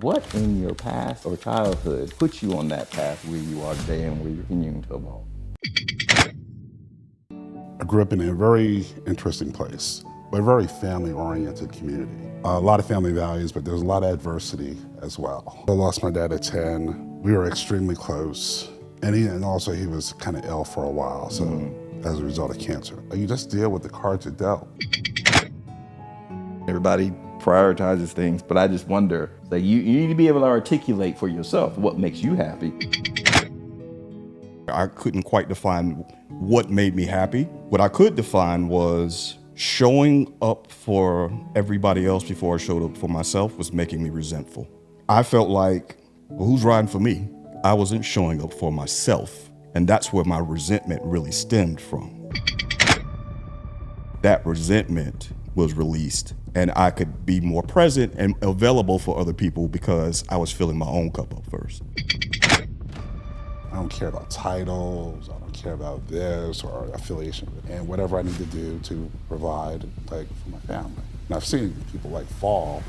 What in your past or childhood put you on that path where you are today and where you're continuing to evolve? I grew up in a very interesting place, but a very family-oriented community. A lot of family values, but there was a lot of adversity as well. I lost my dad at 10. We were extremely close. And also he was kind of ill for a while, so as a result of cancer. You just deal with the cards you're dealt. Everybody prioritizes things, but I just wonder, like you need to be able to articulate for yourself what makes you happy. I couldn't quite define what made me happy. What I could define was showing up for everybody else before I showed up for myself was making me resentful. I felt like, well, who's riding for me? I wasn't showing up for myself, and that's where my resentment really stemmed from. That resentment was released, and I could be more present and available for other people because I was filling my own cup up first. I don't care about titles, I don't care about this or affiliation, and whatever I need to do to provide for my family. And I've seen people fall,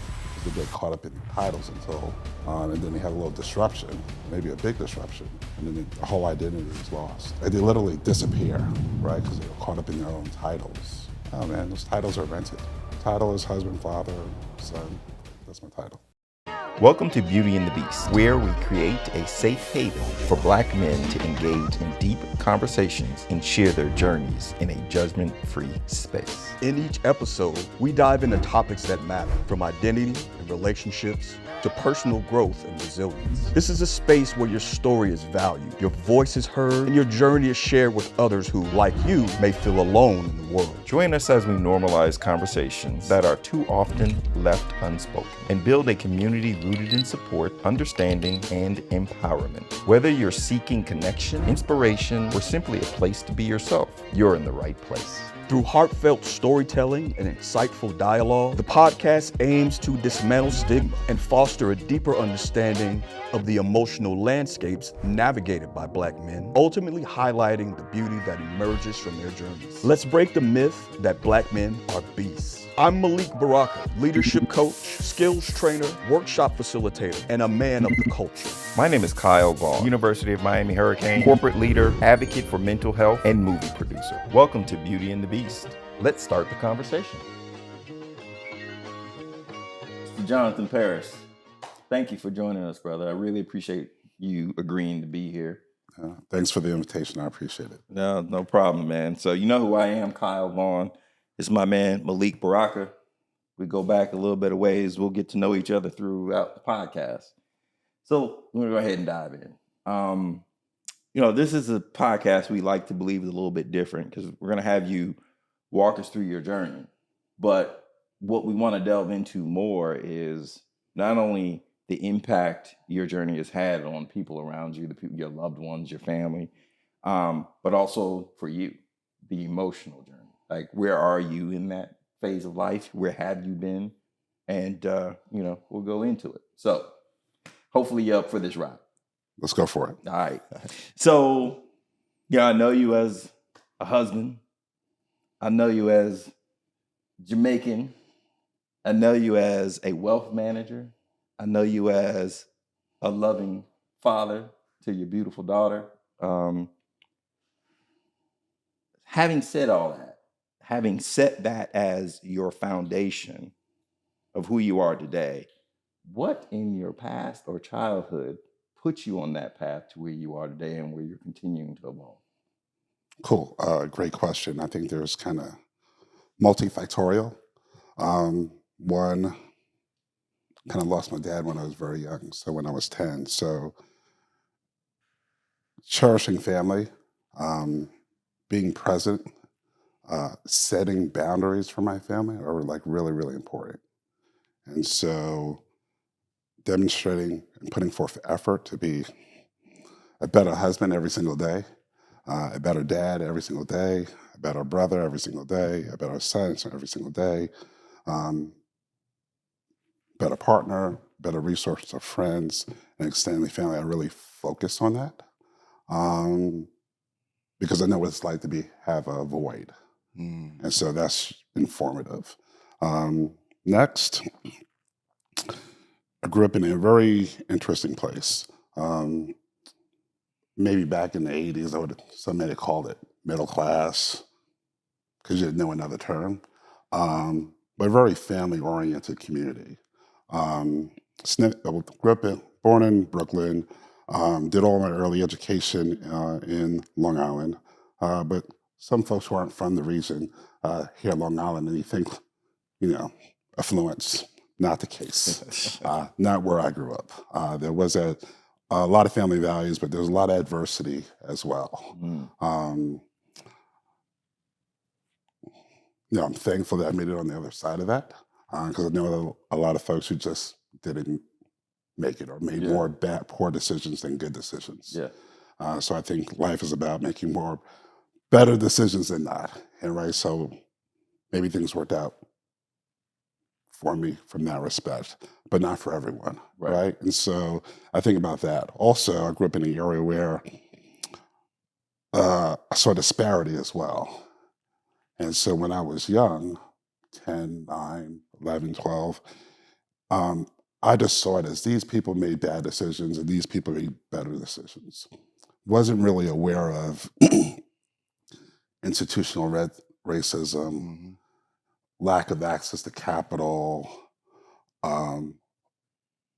they get caught up in titles until, and then they have a little disruption, maybe a big disruption, and then the whole identity is lost. They literally disappear, right, because they were caught up in their own titles. Oh man, those titles are rented. Title is husband, father, son, that's my title. Welcome to Beauty and the Beast, where we create a safe haven for Black men to engage in deep conversations and share their journeys in a judgment-free space. In each episode, we dive into topics that matter, from identity and relationships to personal growth and resilience. This is a space where your story is valued, your voice is heard, and your journey is shared with others who, like you, may feel alone in the world. Join us as we normalize conversations that are too often left unspoken and build a community rooted in support, understanding, and empowerment. Whether you're seeking connection, inspiration, or simply a place to be yourself, you're in the right place. Through heartfelt storytelling and insightful dialogue, the podcast aims to dismantle stigma and foster a deeper understanding of the emotional landscapes navigated by Black men, ultimately highlighting the beauty that emerges from their journeys. Let's break the myth that Black men are beasts. I'm Malik Baraka, leadership coach, skills trainer, workshop facilitator, and a man of the culture. My name is Kyle Vaughn, University of Miami Hurricane, corporate leader, advocate for mental health, and movie producer. Welcome to Beauty and the Beast. Let's start the conversation. Mr. Jonathan Parris, thank you for joining us, brother. I really appreciate you agreeing to be here. Thanks for the invitation, I appreciate it. No problem, man. So you know who I am, Kyle Vaughn. This is my man, Malik Baraka. We go back a little bit of ways. We'll get to know each other throughout the podcast. So we're going to go ahead and dive in. This is a podcast we like to believe is a little bit different because we're going to have you walk us through your journey. But what we want to delve into more is not only the impact your journey has had on people around you, the people, your loved ones, your family, but also for you, the emotional journey. Like, where are you in that phase of life? Where have you been? And, we'll go into it. So hopefully you're up for this ride. Let's go for it. All right. So, I know you as a husband. I know you as Jamaican. I know you as a wealth manager. I know you as a loving father to your beautiful daughter. Having said all that, having set that as your foundation of who you are today, what in your past or childhood put you on that path to where you are today and where you're continuing to evolve? Cool. Great question. I think there's kind of multifactorial. One, kind of lost my dad when I was very young, so when I was 10. So cherishing family, being present, setting boundaries for my family are really, really important. And so demonstrating and putting forth effort to be a better husband every single day, a better dad every single day, a better brother every single day, a better son every single day, better partner, better resources of friends and extended family. I really focus on that because I know what it's like to have a void. And so that's informative. Next, I grew up in a very interesting place. Maybe back in the 80s, some may have called it middle class, because you didn't know another term. But a very family-oriented community. Born in Brooklyn, did all my early education in Long Island. But some folks who aren't from the region hear Long Island and you think, affluence. Not the case. Not where I grew up. There was a lot of family values, but there's a lot of adversity as well. I'm thankful that I made it on the other side of that, because I know a lot of folks who just didn't make it or made more poor decisions than good decisions. Yeah. So I think life is about making more better decisions than not. And right, so maybe things worked out for me from that respect, but not for everyone, right? And so I think about that. Also, I grew up in an area where I saw disparity as well. And so when I was young, 10, 9, 11, 12, I just saw it as these people made bad decisions and these people made better decisions. Wasn't really aware of institutional racism, lack of access to capital,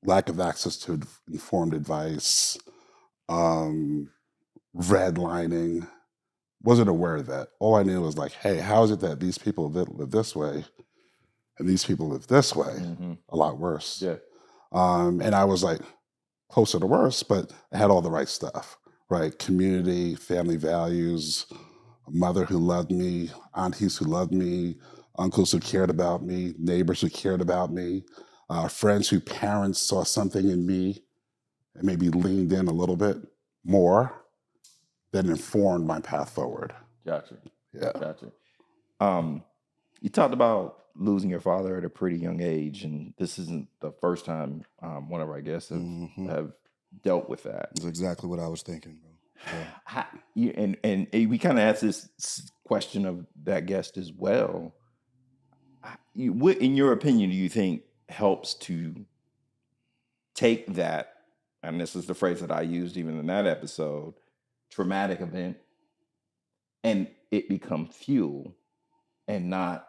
lack of access to informed advice, redlining. Wasn't aware of that. All I knew was like, hey, how is it that these people live this way and these people live this way? A lot worse. Yeah. And I was like closer to worse, but I had all the right stuff, right? Community, family values, a mother who loved me, aunties who loved me, uncles who cared about me, neighbors who cared about me, friends whose parents saw something in me and maybe leaned in a little bit more that informed my path forward. Gotcha. Yeah. Gotcha. You talked about losing your father at a pretty young age, and this isn't the first time one of our guests have dealt with that. That's exactly what I was thinking, bro. Yeah. And we kind of asked this question of that guest as well. What, in your opinion, do you think helps to take that, and this is the phrase that I used even in that episode, traumatic event, and it become fuel and not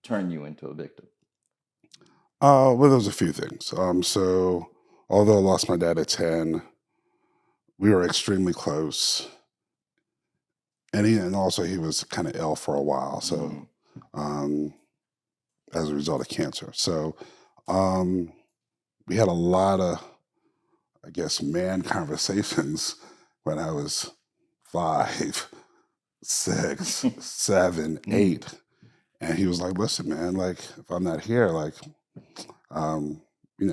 turn you into a victim? Well, there's a few things. So although I lost my dad at 10, we were extremely close. And also he was kind of ill for a while. So as a result of cancer. So we had a lot of, I guess, man conversations when I was 5, 6, 7, 8. And he was like, listen, man, like, if I'm not here, like, you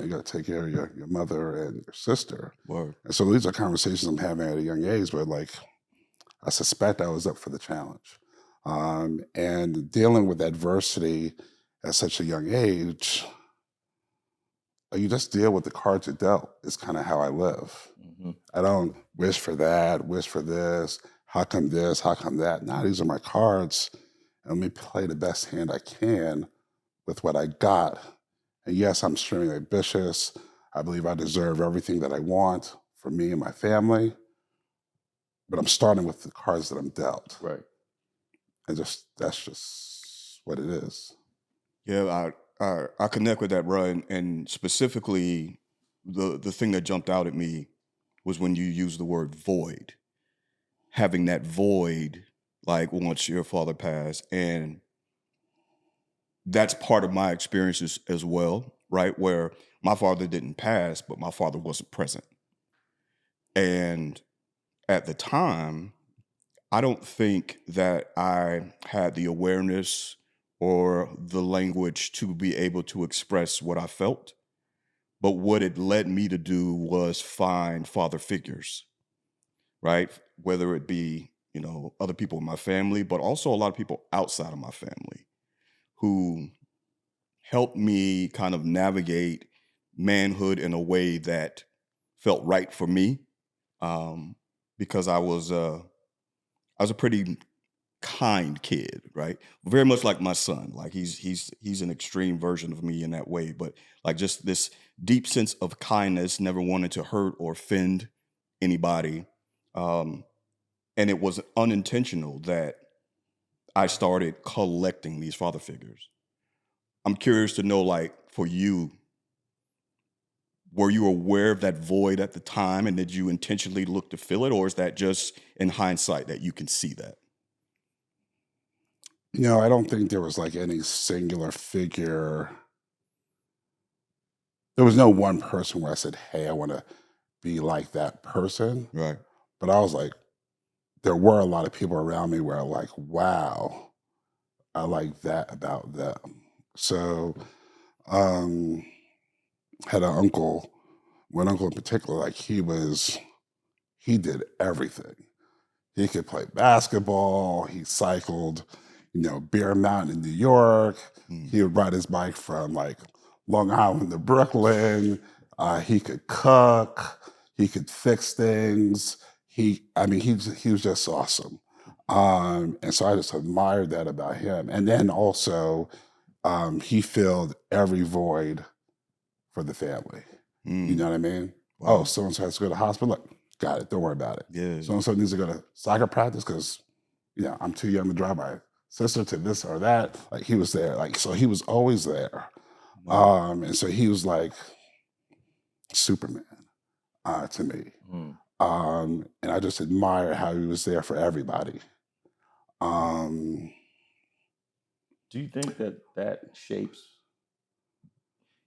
got to take care of your mother and your sister. Word. And so these are conversations I'm having at a young age, but like, I suspect I was up for the challenge. And dealing with adversity at such a young age, you just deal with the cards you're dealt. It's kind of how I live. I don't wish for that, wish for this, how come this, how come that. Nah, these are my cards. And let me play the best hand I can with what I got. And yes, I'm extremely ambitious. I believe I deserve everything that I want for me and my family. But I'm starting with the cards that I'm dealt. Right. And that's just what it is. Yeah, I connect with that, bro. And specifically, the thing that jumped out at me was when you used the word void. Having that void, like once your father passed. And that's part of my experiences as well, right? Where my father didn't pass, but my father wasn't present. And at the time, I don't think that I had the awareness or the language to be able to express what I felt. But what it led me to do was find father figures, right? Whether it be, other people in my family, but also a lot of people outside of my family who helped me kind of navigate manhood in a way that felt right for me, because I was a pretty kind kid, right? Very much like my son. Like he's an extreme version of me in that way, but like just this deep sense of kindness, never wanted to hurt or offend anybody. Um, and it was unintentional that I started collecting these father figures. I'm curious to know, like, for you, were you aware of that void at the time, and did you intentionally look to fill it, or is that just in hindsight that you can see that? I don't think there was like any singular figure. There was no one person where I said, "Hey, I want to be like that person." Right. But I was like, there were a lot of people around me where I'm like, "Wow, I like that about them." So, um, had an uncle, one uncle in particular, like he did everything. He could play basketball. He cycled, Bear Mountain in New York. Mm. He would ride his bike from like Long Island to Brooklyn. He could cook. He could fix things. He was just awesome. And so I just admired that about him. And then also, he filled every void for the family. You Mm. know what I mean? Wow. Oh, so and so has to go to the hospital. Look, got it. Don't worry about it. Yeah. So and so needs to go to soccer practice because I'm too young to drive my sister to this or that. Like he was there. Like so he was always there. Wow. And so he was like Superman to me. Mm. And I just admire how he was there for everybody. Um, Do you think that shapes?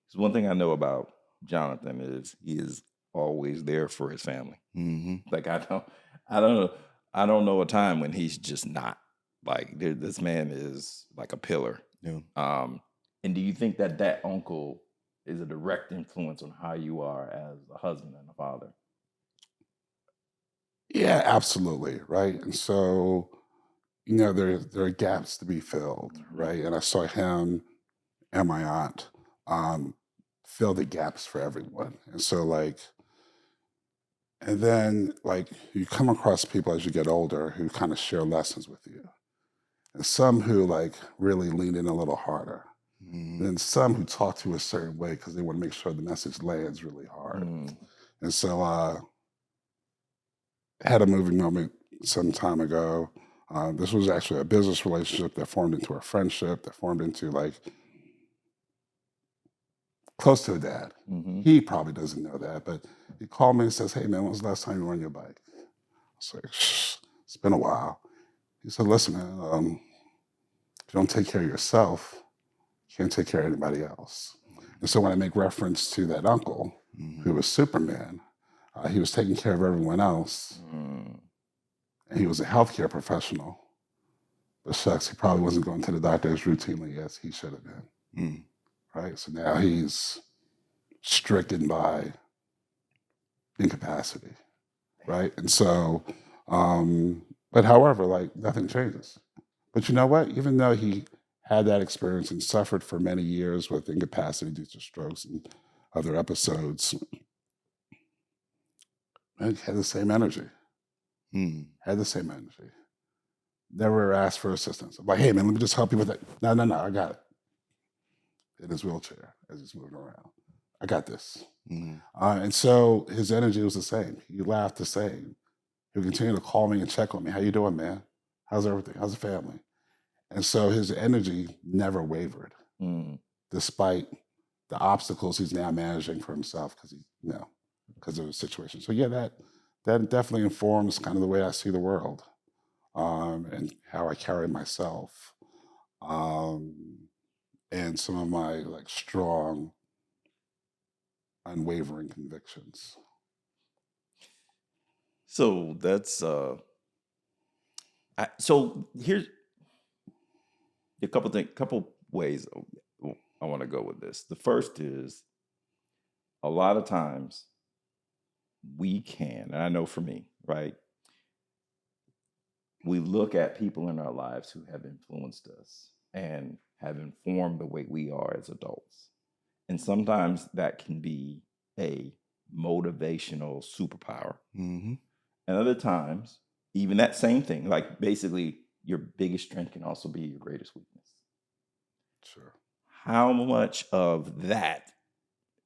Because one thing I know about Jonathan is he is always there for his family. Mm-hmm. Like I don't know a time when he's just not. Like this man is like a pillar. Yeah. And do you think that uncle is a direct influence on how you are as a husband and a father? yeah, absolutely. Right. And so, there are gaps to be filled. Right. And I saw him and my aunt fill the gaps for everyone. And so, and then, you come across people as you get older who kind of share lessons with you. And some who, really lean in a little harder. Mm-hmm. Then some who talk to you a certain way because they want to make sure the message lands really hard. Mm. And so, had a moving moment some time ago. This was actually a business relationship that formed into a friendship that formed into, close to a dad. Mm-hmm. He probably doesn't know that, but he called me and says, "Hey, man, when was the last time you rode your bike?" I was like, "Shh, it's been a while." He said, "Listen, man, if you don't take care of yourself, you can't take care of anybody else." And so when I make reference to that uncle Mm-hmm. who was Superman, he was taking care of everyone else, Mm. and he was a healthcare professional. But shucks, he probably wasn't going to the doctor as routinely as he should have been. Mm. Right? So now he's stricken by incapacity. Right? And so, but however, nothing changes. But you know what? Even though he had that experience and suffered for many years with incapacity due to strokes and other episodes, he had the same energy. Mm. Had the same energy. Never asked for assistance. I'm like, "Hey, man, let me just help you with that." No, I got it. In his wheelchair as he's moving around. "I got this." Mm-hmm. And so his energy was the same. He laughed the same. He would continue to call me and check on me. "How you doing, man? How's everything? How's the family?" And so his energy never wavered, Mm. despite the obstacles he's now managing for himself because of the situation. So yeah, that definitely informs kind of the way I see the world, and how I carry myself, and some of my strong, unwavering convictions. So that's so here's a couple ways I want to go with this. The first is a lot of times we can, and I know for me, right? We look at people in our lives who have influenced us and have informed the way we are as adults. And sometimes that can be a motivational superpower. Mm-hmm. And other times, even that same thing, like basically your biggest strength can also be your greatest weakness. Sure. How much of that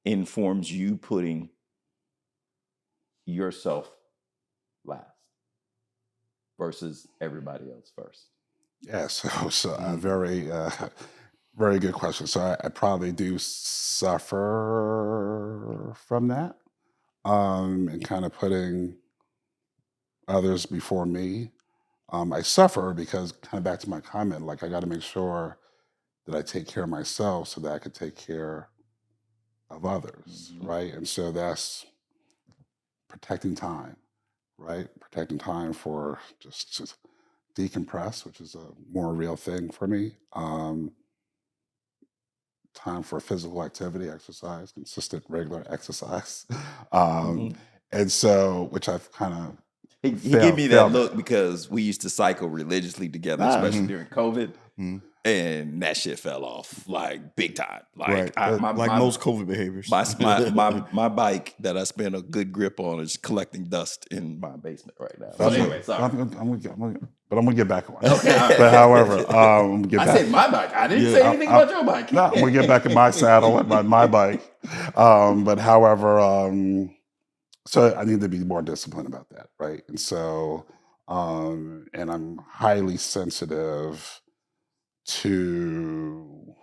informs you putting yourself last versus everybody else first? Yeah, so a very, very good question. So I probably do suffer from that, and kind of putting others before me. I suffer because, kind of back to my comment, like I got to make sure that I take care of myself so that I could take care of others, right? And so that's protecting time, right? Protecting time for just decompress, which is a more real thing for me. Time for physical activity, exercise, consistent, regular exercise. um, and so, which I've kind of He gave me that failed look at. because we used to cycle religiously together, especially during COVID, and that shit fell off like big time. Like Right. my Like most COVID behaviors. my bike that I spent a good grip on is collecting dust in my basement right now. So anyway, sorry. I'm gonna get back on. Okay, all right. But however, I'm gonna get I back. said my bike. I didn't say anything about your bike. No, I'm gonna get back in my saddle and my bike. But however, so I need to be more disciplined about that, right? And so, and I'm highly sensitive to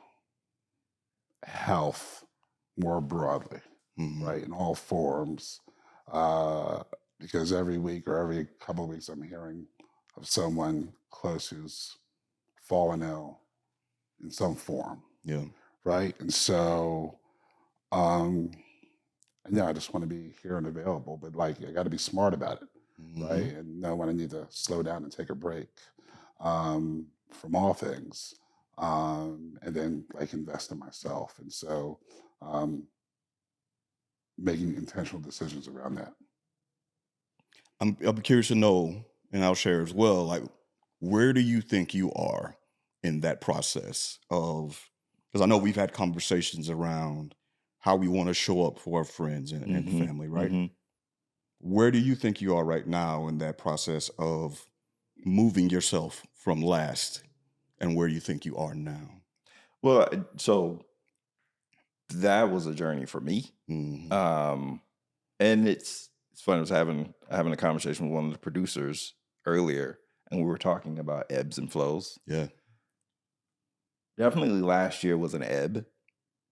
health more broadly, right, in all forms, because every week or every couple of weeks I'm hearing of someone close who's fallen ill in some form, Yeah. right? And so, yeah, I just want to be here and available, but like I got to be smart about it, right? And know when I need to slow down and take a break from all things, and then like invest in myself. And so, making intentional decisions around that. I'm curious to know, and I'll share as well, like, where do you think you are in that process of, because I know we've had conversations around how we want to show up for our friends and family, right? Where do you think you are right now in that process of moving yourself from last, and where do you think you are now? Well, so that was a journey for me. And it's funny. I was having a conversation with one of the producers earlier, and we were talking about ebbs and flows. Yeah. Definitely last year was an ebb,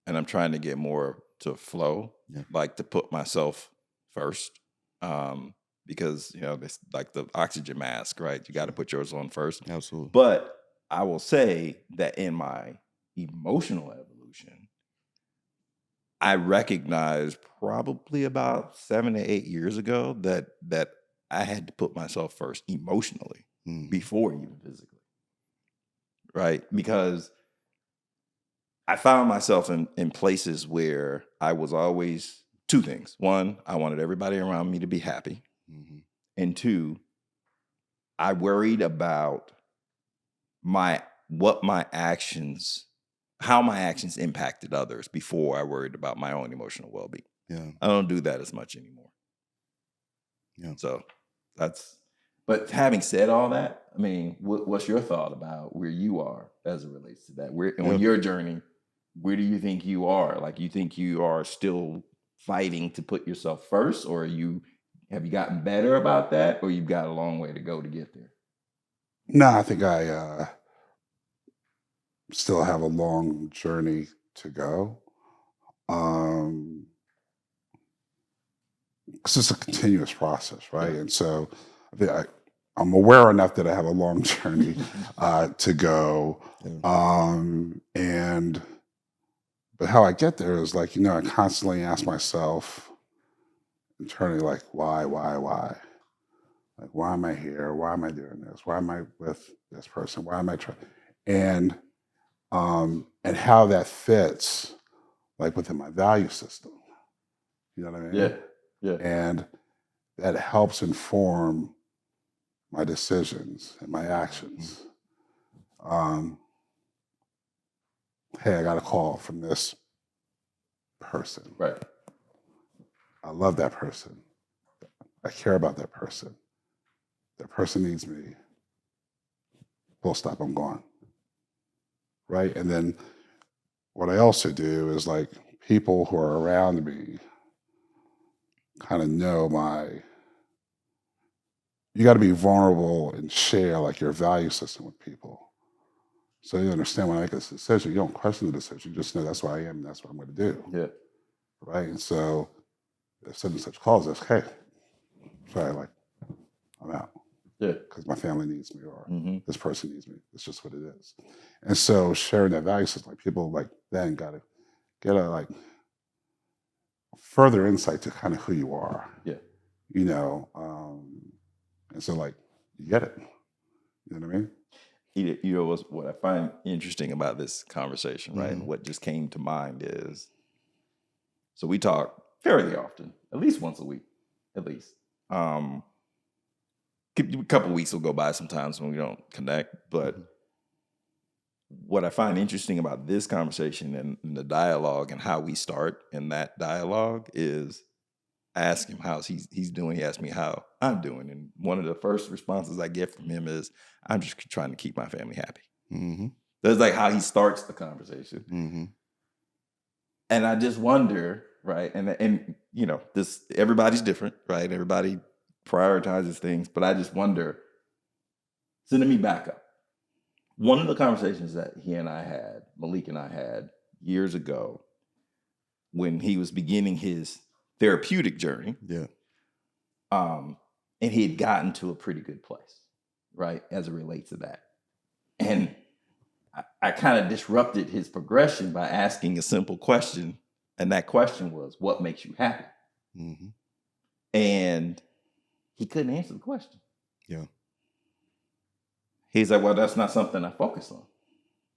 and I'm trying to get more to flow, like to put myself first. Because, it's like the oxygen mask, right? You got to put yours on first. Absolutely. But I will say that in my emotional evolution, I recognized probably about 7 to 8 years ago that I had to put myself first emotionally before even physically, right? Because I found myself in places where I was always two things. One, I wanted everybody around me to be happy. And two, I worried about how my actions impacted others before I worried about my own emotional well-being. Yeah. I don't do that as much anymore. Yeah. So but having said all that, I mean, what's your thought about where you are as it relates to that? On your journey, where do you think you are? Like, you think you are still fighting to put yourself first, or have you gotten better about that, or you've got a long way to go to get there? No, I think I still have a long journey to go. It's just a continuous process, right? And so I think I'm aware enough that I have a long journey to go. But how I get there is like, I constantly ask myself internally, like, why? Like, why am I here? Why am I doing this? Why am I with this person? Why am I trying? And how that fits, like, within my value system. You know what I mean? Yeah. And that helps inform my decisions and my actions. Hey, I got a call from this person. Right. I love that person. I care about that person. That person needs me. full stop, I'm gone. Right? And then what I also do is like people who are around me kind of know you got to be vulnerable and share like your value system with people. So you understand when I make a decision, you don't question the decision. You just know that's what I am and that's what I'm going to do. Yeah. Right? And so if such and such calls us, hey, sorry, like I'm out. Yeah. Because my family needs me or Mm-hmm. this person needs me. It's just what it is. And so sharing that value system, like people like then got to get a like further insight to kind of who you are. Yeah. You know, and so like you get it. You know what I mean? You know what I find interesting about this conversation, right? And what just came to mind is, so we talk fairly often, at least once a week, at least. A couple of weeks will go by sometimes when we don't connect, but what I find interesting about this conversation and the dialogue and how we start in that dialogue is I ask him how he's doing. He asks me how I'm doing. And one of the first responses I get from him is, I'm just trying to keep my family happy. Mm-hmm. That's like how he starts the conversation. Mm-hmm. And I just wonder, right? And you know, everybody's different, right? Everybody prioritizes things, but I just wonder, so let me back up. One of the conversations that Malik and I had years ago when he was beginning his therapeutic journey. Yeah. And he had gotten to a pretty good place, right, as it relates to that. And I kind of disrupted his progression by asking a simple question. And that question was, what makes you happy? Mm-hmm. And he couldn't answer the question. Yeah. He's like, well, that's not something I focus on.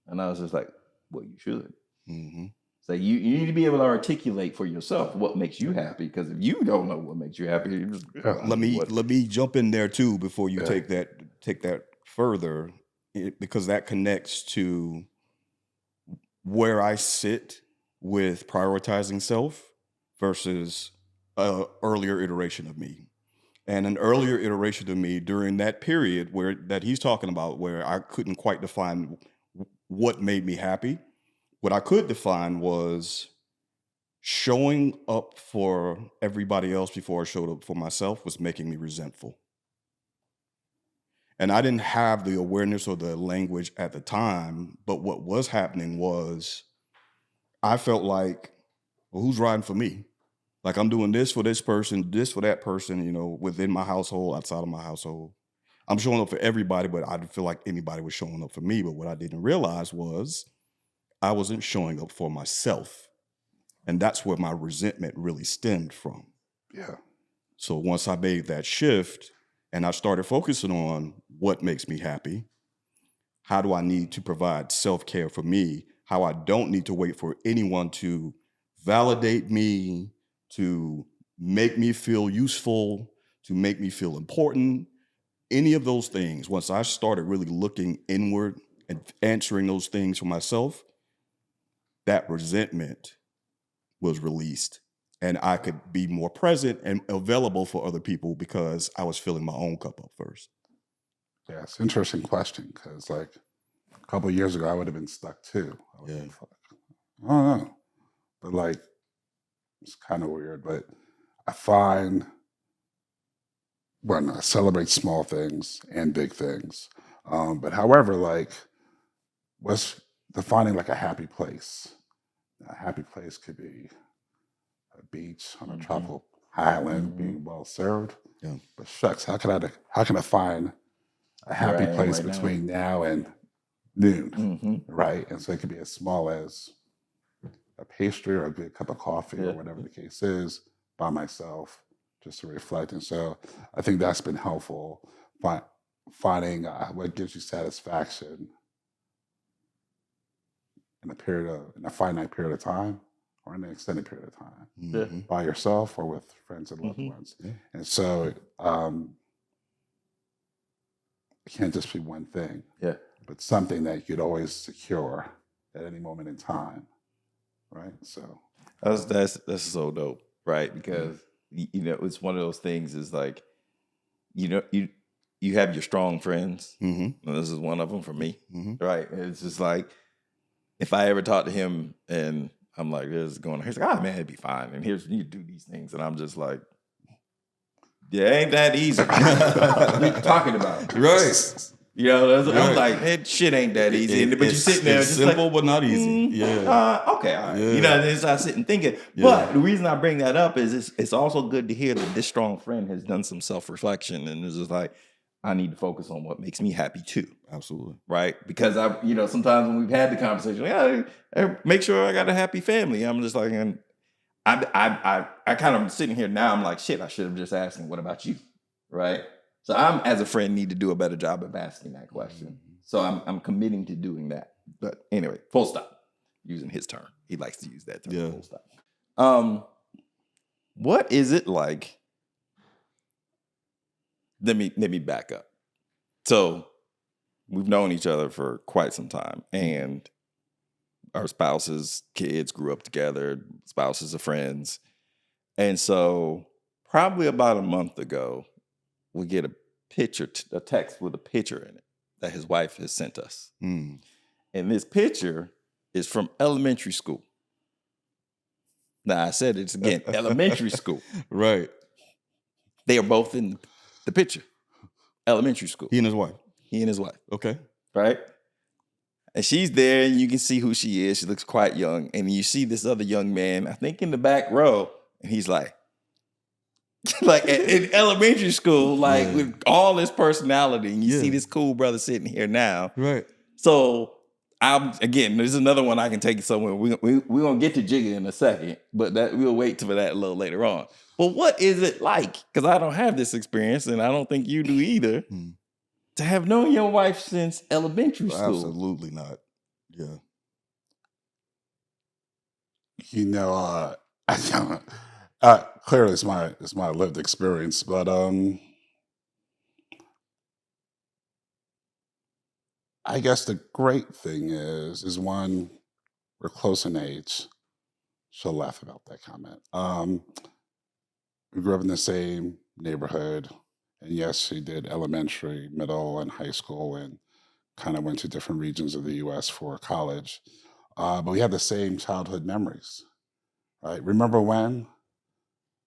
And I was just like, well, you should. Mm-hmm. So you need to be able to articulate for yourself what makes you happy. Because if you don't know what makes you happy, you just, Let me jump in there too before you Yeah. take that further, because that connects to where I sit with prioritizing self versus an earlier iteration of me. And an earlier iteration of me during that period that he's talking about, where I couldn't quite define what made me happy. What I could define was showing up for everybody else before I showed up for myself was making me resentful. And I didn't have the awareness or the language at the time, but what was happening was I felt like, well, who's riding for me? Like I'm doing this for this person, this for that person, you know, within my household, outside of my household. I'm showing up for everybody, but I didn't feel like anybody was showing up for me. But what I didn't realize was I wasn't showing up for myself. And that's where my resentment really stemmed from. Yeah. So once I made that shift and I started focusing on what makes me happy, how do I need to provide self-care for me, how I don't need to wait for anyone to validate me, to make me feel useful, to make me feel important, any of those things. Once I started really looking inward and answering those things for myself, that resentment was released. And I could be more present and available for other people because I was filling my own cup up first. Yeah, it's an interesting question because like a couple of years ago, I would have been stuck too. I would have been like, I don't know. But like, it's kind of weird. But I find when I celebrate small things and big things. But however, like, what's defining like a happy place? A happy place could be a beach on a tropical island being well served. Yeah. But shucks, how can I find a happy place between now and noon, right? And so it could be as small as a pastry or a good cup of coffee or whatever the case is by myself, just to reflect. And so I think that's been helpful, finding what gives you satisfaction in a finite period of time or in an extended period of time by yourself or with friends and loved ones. Yeah. And so it can't just be one thing, but something that you could always secure at any moment in time, right? So that's so dope, right? Because you know it's one of those things is like, you know, you have your strong friends. Mm-hmm. And this is one of them for me, Mm-hmm. right? It's just like, if I ever talk to him and I'm like, this is going on, he's like, oh man, it'd be fine. And here's, you do these things. And I'm just like, yeah, ain't that easy. What are you talking about? Right. You know, I'm Right. like, that shit ain't that easy. But you're sitting there it's just simple like, but not easy. Yeah. okay, all right. Yeah. You know, and so I sit and thinking. Yeah. But the reason I bring that up is it's also good to hear that this strong friend has done some self-reflection and is just like, I need to focus on what makes me happy too. Absolutely. Right? Because sometimes when we've had the conversation, I make sure I got a happy family. I'm just like, and I kind of sitting here now, I'm like, shit, I should have just asked him, what about you? Right? So I'm, as a friend, need to do a better job of asking that question. So I'm committing to doing that. But anyway, full stop. Using his term. He likes to use that term, Yeah. full stop. What is it like? Let me back up. So we've known each other for quite some time, and our spouses, kids grew up together, spouses are friends. And so probably about a month ago, we get a text with a picture in it that his wife has sent us. Mm. And this picture is from elementary school. Now, I said it's again, elementary school. Right. They are both in the picture. Elementary school. He and his wife. He and his wife. Okay. Right? And she's there, and you can see who she is. She looks quite young. And you see this other young man, I think in the back row, and he's like, in elementary school, with all his personality, and you see this cool brother sitting here now. Right. So there's another one I can take somewhere. We're gonna get to Jigga in a second, but we'll wait for that a little later on. But what is it like? Because I don't have this experience, and I don't think you do either. To have known your wife since elementary school. Absolutely not. Yeah. You know, clearly it's my lived experience, but I guess the great thing is one, we're close in age. She'll laugh about that comment. We grew up in the same neighborhood, and yes, she did elementary, middle, and high school, and kind of went to different regions of the U.S. for college. But we have the same childhood memories, right? Remember when?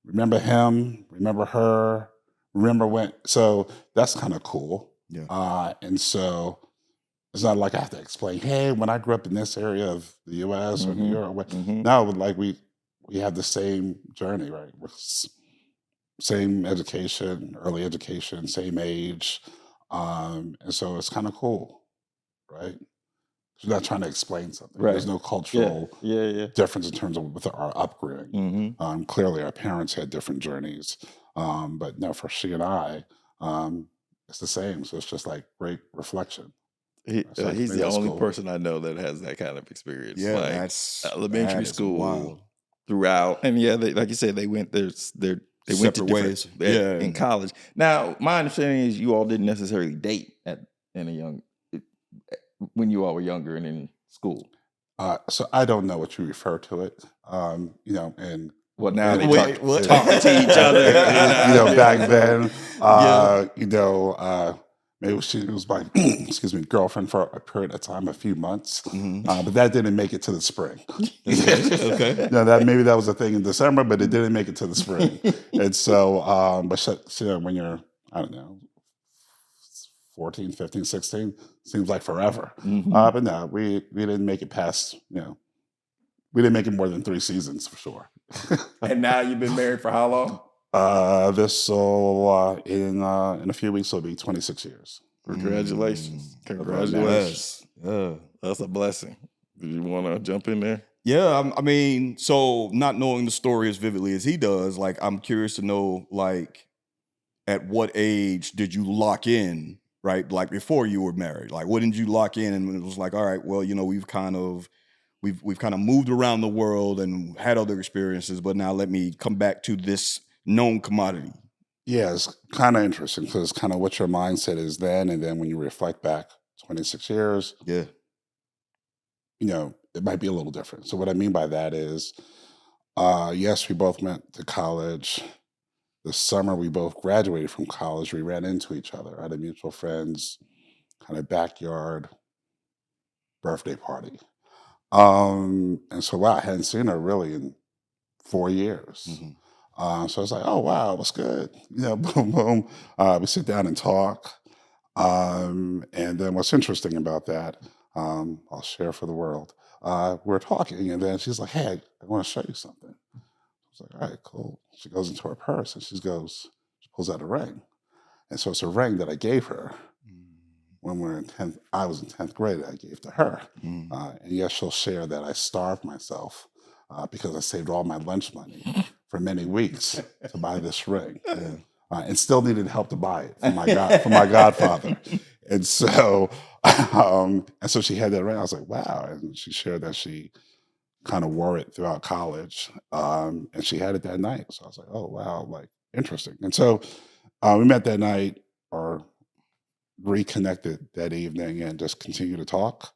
Remember him? Remember her? Remember when? So that's kind of cool. Yeah. And so it's not like I have to explain, hey, when I grew up in this area of the U.S. or New York. No, like we have the same journey, right? Same education, early education, same age. And so it's kind of cool, right? You're not trying to explain something. Right. There's no cultural difference in terms of with our upbringing. Clearly, our parents had different journeys. But no, for she and I, it's the same. So it's just like great reflection. So I He's think the that's only cool. person I know that has that kind of experience. Yeah, like that's elementary that is school wild. throughout, and they, like you said, they went they went to Separate different ways. Yeah. in college. Now, my understanding is you all didn't necessarily date when you all were younger and in school. So I don't know what you refer to it. And Well, now they Wait, talk what? to each other. back then, maybe she was my girlfriend for a period of time, a few months, but that didn't make it to the spring. Okay. No, maybe that was a thing in December, but it didn't make it to the spring. And so, when you're, I don't know, 14, 15, 16, seems like forever. But no, we didn't make it past, we didn't make it more than 3 seasons for sure. And now you've been married for how long? This will in a few weeks will be 26 years. Congratulations. Congratulations. Yeah. That's a blessing. Do you want to jump in there? Yeah, I mean, so not knowing the story as vividly as he does, like, I'm curious to know, like, at what age did you lock in, right? Like, before you were married, like, when did you lock in? And it was like, all right, well, we've kind of moved around the world and had other experiences, but now let me come back to this known commodity. Yeah, it's kind of interesting because kind of what your mindset is then, and then when you reflect back 26 years, Yeah. It might be a little different. So what I mean by that is, yes, we both went to college, the summer we both graduated from college, we ran into each other at a mutual friend's kind of backyard birthday party. And so, wow, I hadn't seen her really in 4 years. So I was like, oh, wow, what's good? Boom, boom. We sit down and talk. And then what's interesting about that, I'll share for the world. We're talking, and then she's like, hey, I want to show you something. I was like, all right, cool. She goes into her purse, and she pulls out a ring. And so it's a ring that I gave her when we were in 10th. I was in 10th grade, I gave to her. And yes, she'll share that I starved myself because I saved all my lunch money for many weeks to buy this ring. And still needed help to buy it for my godfather. And so she had that ring. I was like, wow. And she shared that she kind of wore it throughout college. And she had it that night. So I was like, oh, wow, like interesting. And so we met that night or reconnected that evening and just continued to talk.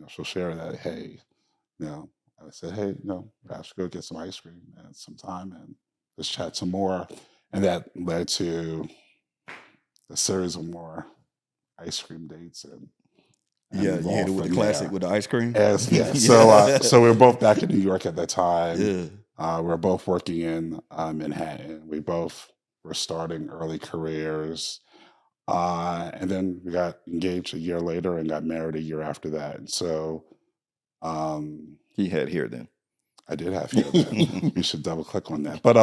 She'll share that, hey, I said, hey, perhaps go get some ice cream and some time and just chat some more. And that led to a series of more ice cream dates and you hit it with the classic with the ice cream. So we were both back in New York at that time. We were both working in Manhattan. We both were starting early careers, and then we got engaged a year later and got married a year after that. And so, he had hair then. I did have hair then. You should double click on that, but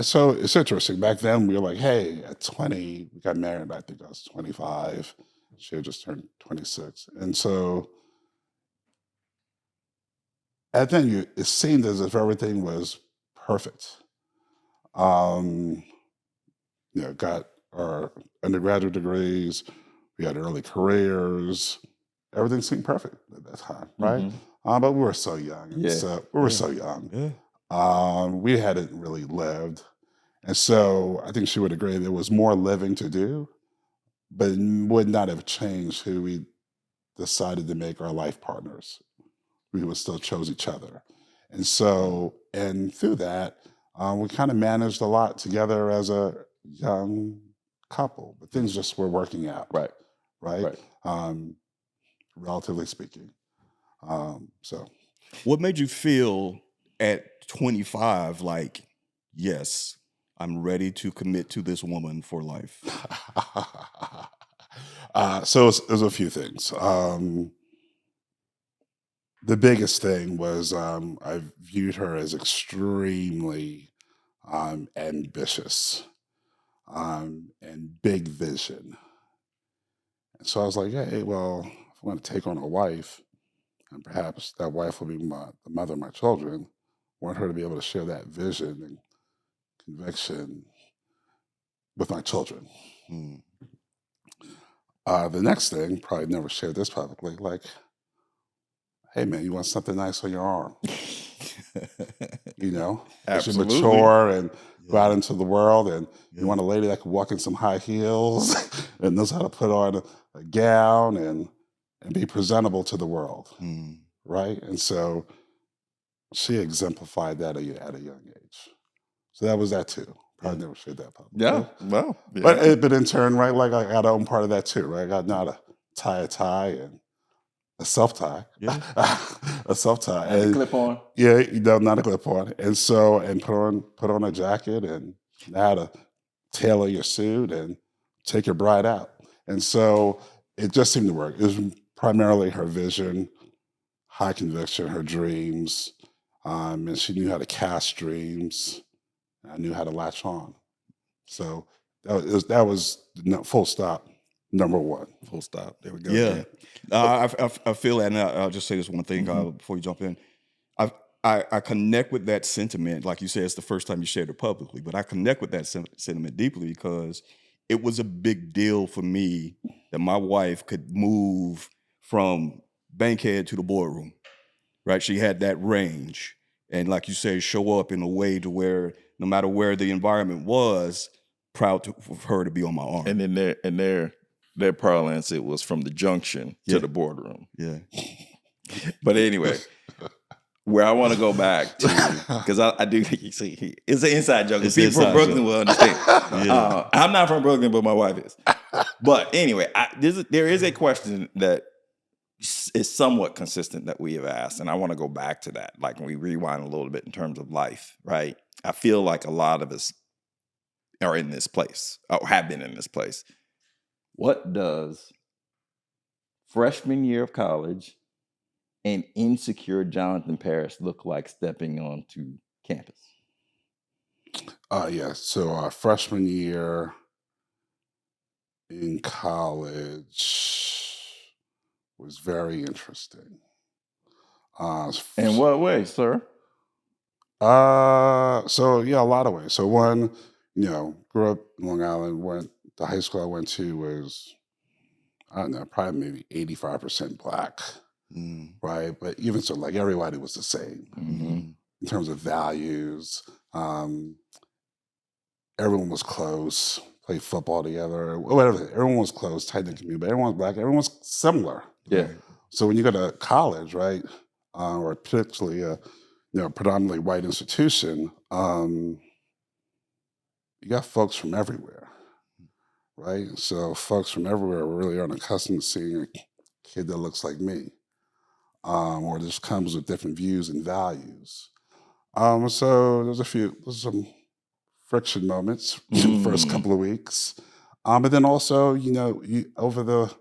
so it's interesting. Back then, we were like, hey, at 20, we got married. I think I was 25. She had just turned 26. And so at then, it seemed as if everything was perfect. Got our undergraduate degrees. We had early careers. Everything seemed perfect at that time, right? But we were so young. So young. We hadn't really lived. And so I think she would agree there was more living to do, but it would not have changed who we decided to make our life partners. We would still chose each other. And so, and through that, we kind of managed a lot together as a young couple, but things just were working out. Right. Relatively speaking. So. What made you feel at 25 like, yes, I'm ready to commit to this woman for life? So it was a few things. The biggest thing was I viewed her as extremely ambitious and big vision. And so I was like, hey, well, if I'm going to take on a wife, and perhaps that wife will be the mother of my children, I want her to be able to share that vision and conviction with my children. The next thing, probably never shared this publicly, like, hey man, you want something nice on your arm? As you mature and go out into the world, and you want a lady that can walk in some high heels and knows how to put on a gown and be presentable to the world, right? And so she exemplified that at a young age. So that was that too. Probably never shared that publicly. Yeah, well, yeah. But in turn, right, like I got to own part of that too, right? I got now to tie a tie and a self-tie. A self-tie. And a clip-on. Yeah, not a clip-on. And so, and put on a jacket and how to tailor your suit and take your bride out. And so it just seemed to work. It was primarily her vision, high conviction, her dreams, and she knew how to cast dreams. I knew how to latch on. So that was full stop, number one. Full stop. There we go. Yeah. I feel that, and I'll just say this one thing before you jump in. I connect with that sentiment. Like you said, it's the first time you shared it publicly, but I connect with that sentiment deeply because it was a big deal for me that my wife could move from Bankhead to the boardroom, right? She had that range. And like you say, show up in a way to where no matter where the environment was, proud for her to be on my arm. And in their parlance, it was from the junction to the boardroom. Yeah. But anyway, where I want to go back to, because I do see it's an inside joke. It's People an from inside Brooklyn joke. will understand. Yeah. I'm not from Brooklyn, but my wife is. But anyway, there is a question that is somewhat consistent that we have asked, and I want to go back to that. Like when we rewind a little bit in terms of life, right? I feel like a lot of us are in this place, or have been in this place. What does freshman year of college and insecure Jonathan Parris look like stepping onto campus? Yeah. So freshman year in college was very interesting. In what way, sir? So yeah, a lot of ways. So one, grew up in Long Island. The high school I went to was, I don't know, probably maybe 85% black, right? But even so, like everybody was the same in terms of values. Everyone was close, played football together, whatever. Everyone was close, tight knit community, but everyone was black. Everyone was similar. Yeah. So when you go to college, right, or particularly a predominantly white institution, you got folks from everywhere, right? So folks from everywhere really aren't accustomed to seeing a kid that looks like me, or just comes with different views and values. So there's some friction moments the first couple of weeks. But then also, over the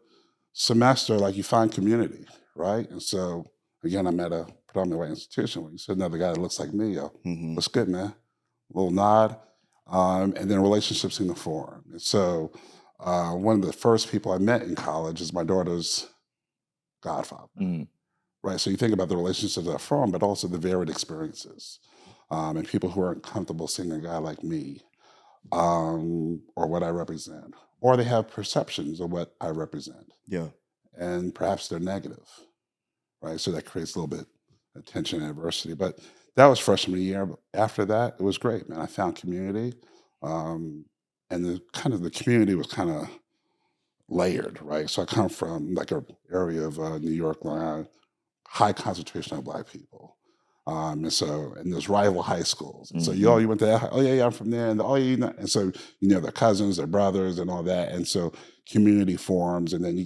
semester, like you find community, right? And so again, I'm at a predominantly white institution where you see another guy that looks like me, what's good, man? A little nod. And then relationships seem to form. And so one of the first people I met in college is my daughter's godfather, right? So you think about the relationships that form, but also the varied experiences. And people who aren't comfortable seeing a guy like me, or what I represent, or they have perceptions of what I represent. Yeah. And perhaps they're negative, right? So that creates a little bit of tension and adversity. But that was freshman year. But after that, it was great, man. I found community, and the community was kind of layered, right? So I come from like an area of New York, Long Island, high concentration of black people. And there's rival high schools. And so you went to that, oh yeah, I'm from there. And and so, their cousins, their brothers and all that. And so community forms. And then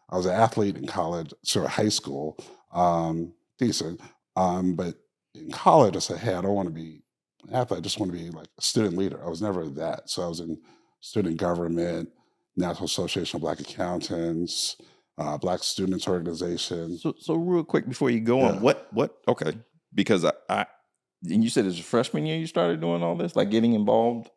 I was an athlete in college, sort of high school, decent. But in college, I said, hey, I don't want to be an athlete. I just want to be like a student leader. I was never that. So I was in student government, National Association of Black Accountants, Black Students Organization. So real quick before you go on, what? Okay, because I and you said it's a freshman year you started doing all this, like getting involved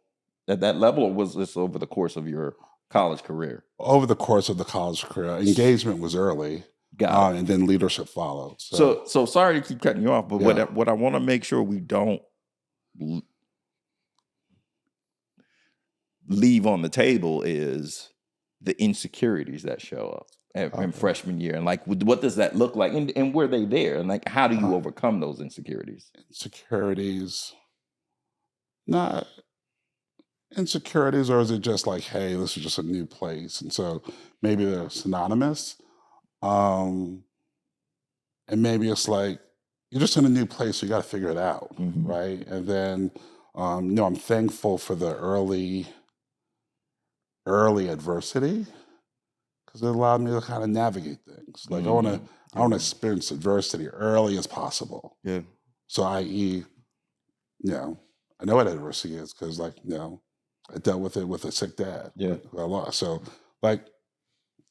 at that level, or was this over the course of your college career? Over the course of the college career, engagement was early, and then leadership followed. So sorry to keep cutting you off, but what I want to make sure we don't leave on the table is the insecurities that show up in freshman year, and like what does that look like, and were they there, and like how do you overcome those insecurities? Insecurities, or is it just like, hey, this is just a new place, and so maybe they're synonymous, and maybe it's like you're just in a new place, so you got to figure it out, right? And then I'm thankful for the early adversity, because it allowed me to kind of navigate things. Like I want to experience adversity early as possible. Yeah. So, i.e., I know what adversity is because, like, I dealt with it with a sick dad. Yeah. Who I lost. So, like,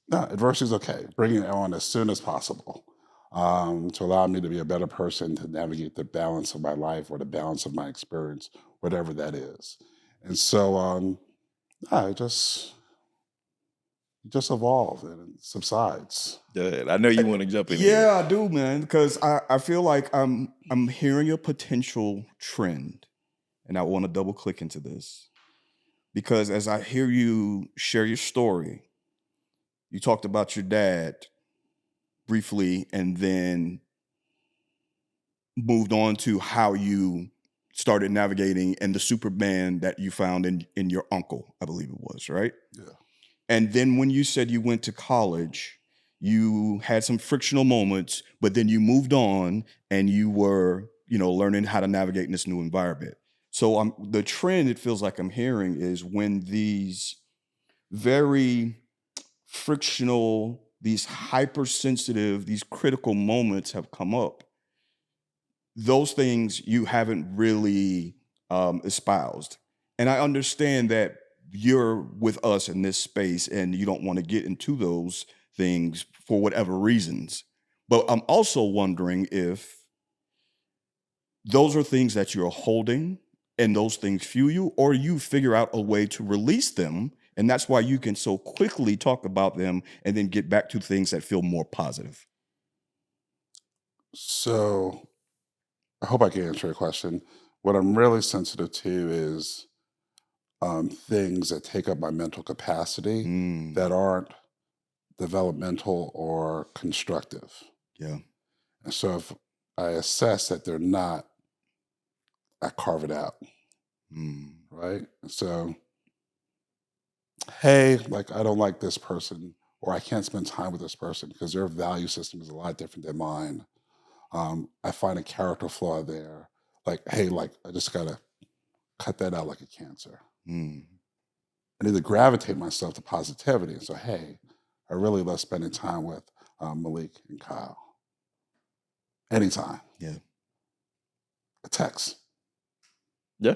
no, adversity is okay. Bring it on as soon as possible to allow me to be a better person, to navigate the balance of my life or the balance of my experience, whatever that is. And so, it just evolves and it subsides. Good. I know you want to jump in. Yeah, I do, man, because I feel like I'm hearing a potential trend, and I want to double click into this because as I hear you share your story, you talked about your dad briefly, and then moved on to how you started navigating and the Superman that you found in your uncle, I believe it was, right? Yeah. And then when you said you went to college, you had some frictional moments, but then you moved on and you were, learning how to navigate in this new environment. So the trend, it feels like I'm hearing, is when these very frictional, these hypersensitive, these critical moments have come up, those things you haven't really espoused. And I understand that you're with us in this space and you don't want to get into those things for whatever reasons. But I'm also wondering if those are things that you're holding and those things fuel you, or you figure out a way to release them. And that's why you can so quickly talk about them and then get back to things that feel more positive. So I hope I can answer your question. What I'm really sensitive to is things that take up my mental capacity that aren't developmental or constructive. Yeah. And so if I assess that they're not, I carve it out. Right? So, hey, like, I don't like this person, or I can't spend time with this person because their value system is a lot different than mine. I find a character flaw there. Like, hey, like, I just got to cut that out like a cancer. I need to gravitate myself to positivity. And so, hey, I really love spending time with Malik and Kyle. Anytime. Yeah. A text. Yeah.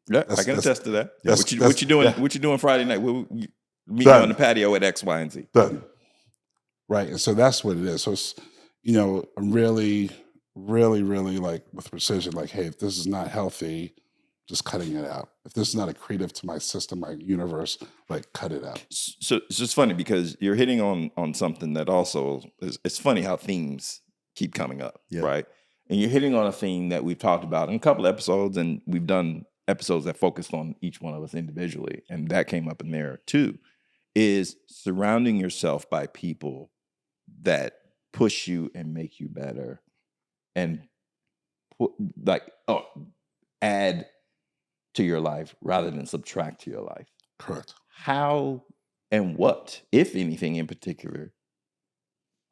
Yeah, I can attest to that. Yeah. What you doing? Yeah. What you doing Friday night? We'll meet you on the patio at X, Y, and Z. Done. Right. And so that's what it is. So it's, I'm really, really, really like with precision, like, hey, if this is not healthy, just cutting it out. If this is not accretive to my system, my universe, like, cut it out. So it's just funny because you're hitting on something that also is, it's funny how themes keep coming up, right? And you're hitting on a theme that we've talked about in a couple of episodes, and we've done episodes that focused on each one of us individually, and that came up in there too, is surrounding yourself by people that push you and make you better and add to your life rather than subtract to your life. Correct. How and what, if anything in particular,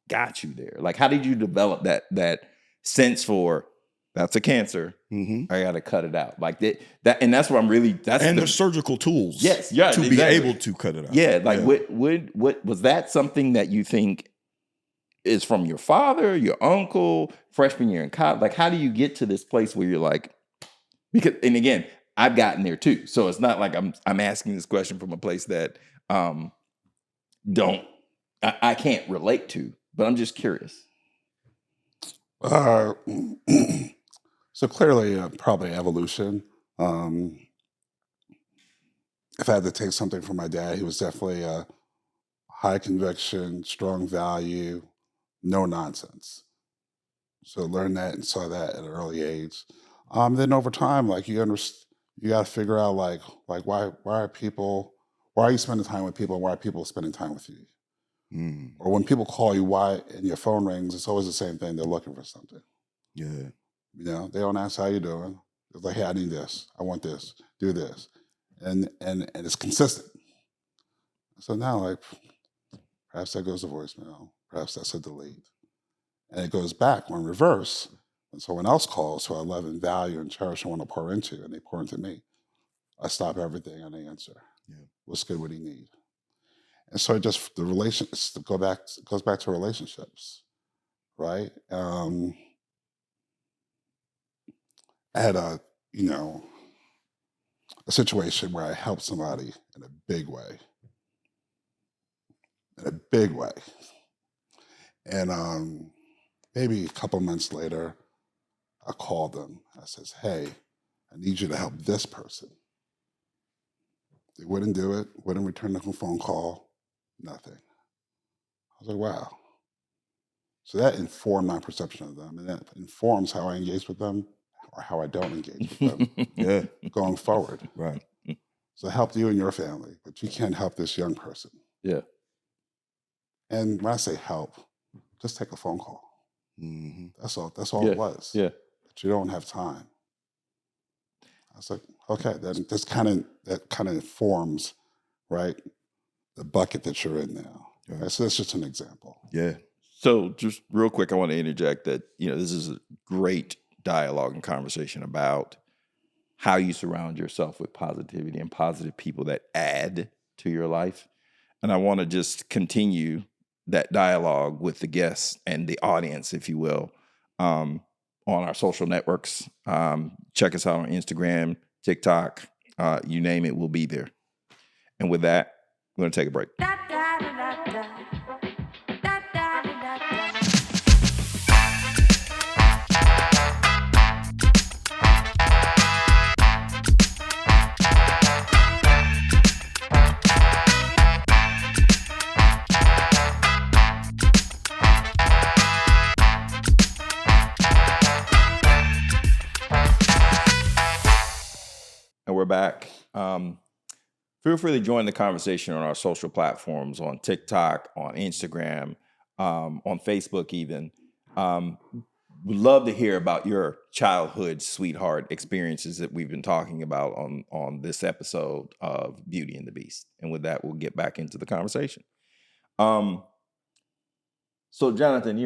got you there? Like, how did you develop that sense for, that's a cancer, I got to cut it out? Like that, and that's where I'm really, the surgical tools, to be able to cut it out. Yeah, like what was that something that you think is from your father, your uncle, freshman year in college? Like, how do you get to this place where you're like, because, and again, I've gotten there too, so it's not like I'm asking this question from a place that I can't relate to, but I'm just curious. So clearly, probably evolution. If I had to take something from my dad, he was definitely a high conviction, strong value, no nonsense. So learned that and saw that at an early age. Then over time, like, you got to figure out like why are you spending time with people, and why are people spending time with you? Or when people call you, why, and your phone rings, it's always the same thing. They're looking for something. Yeah. They don't ask how you doing. It's like, hey, I need this. I want this. Do this. And it's consistent. So now, like, perhaps that goes to voicemail. Perhaps that's a delete. And it goes back when reverse. When someone else calls who I love and value and cherish and want to pour into, and they pour into me, I stop everything and I answer. Yeah. What's good? What do you need? And so goes back to relationships, right? I had a situation where I helped somebody in a big way. And maybe a couple months later, I called them. I says, hey, I need you to help this person. They wouldn't do it, wouldn't return the phone call, nothing. I was like, wow. So that informed my perception of them, and that informs how I engage with them or how I don't engage with them going forward. Right. So I helped you and your family, but you can't help this young person. Yeah. And when I say help, just take a phone call. That's all it was. Yeah. But you don't have time. I was like, okay, that kind of informs, right, the bucket that you're in now. So that's just an example. Yeah. So just real quick, I want to interject that, this is a great dialogue and conversation about how you surround yourself with positivity and positive people that add to your life. And I want to just continue that dialogue with the guests and the audience, if you will, on our social networks. Check us out on Instagram, TikTok, you name it, we'll be there. And with that, we're going to take a break. And we're back. Feel free to join the conversation on our social platforms, on TikTok, on Instagram, on Facebook even. We'd love to hear about your childhood sweetheart experiences that we've been talking about on this episode of Beauty and the Beast. And with that, we'll get back into the conversation. So, Jonathan,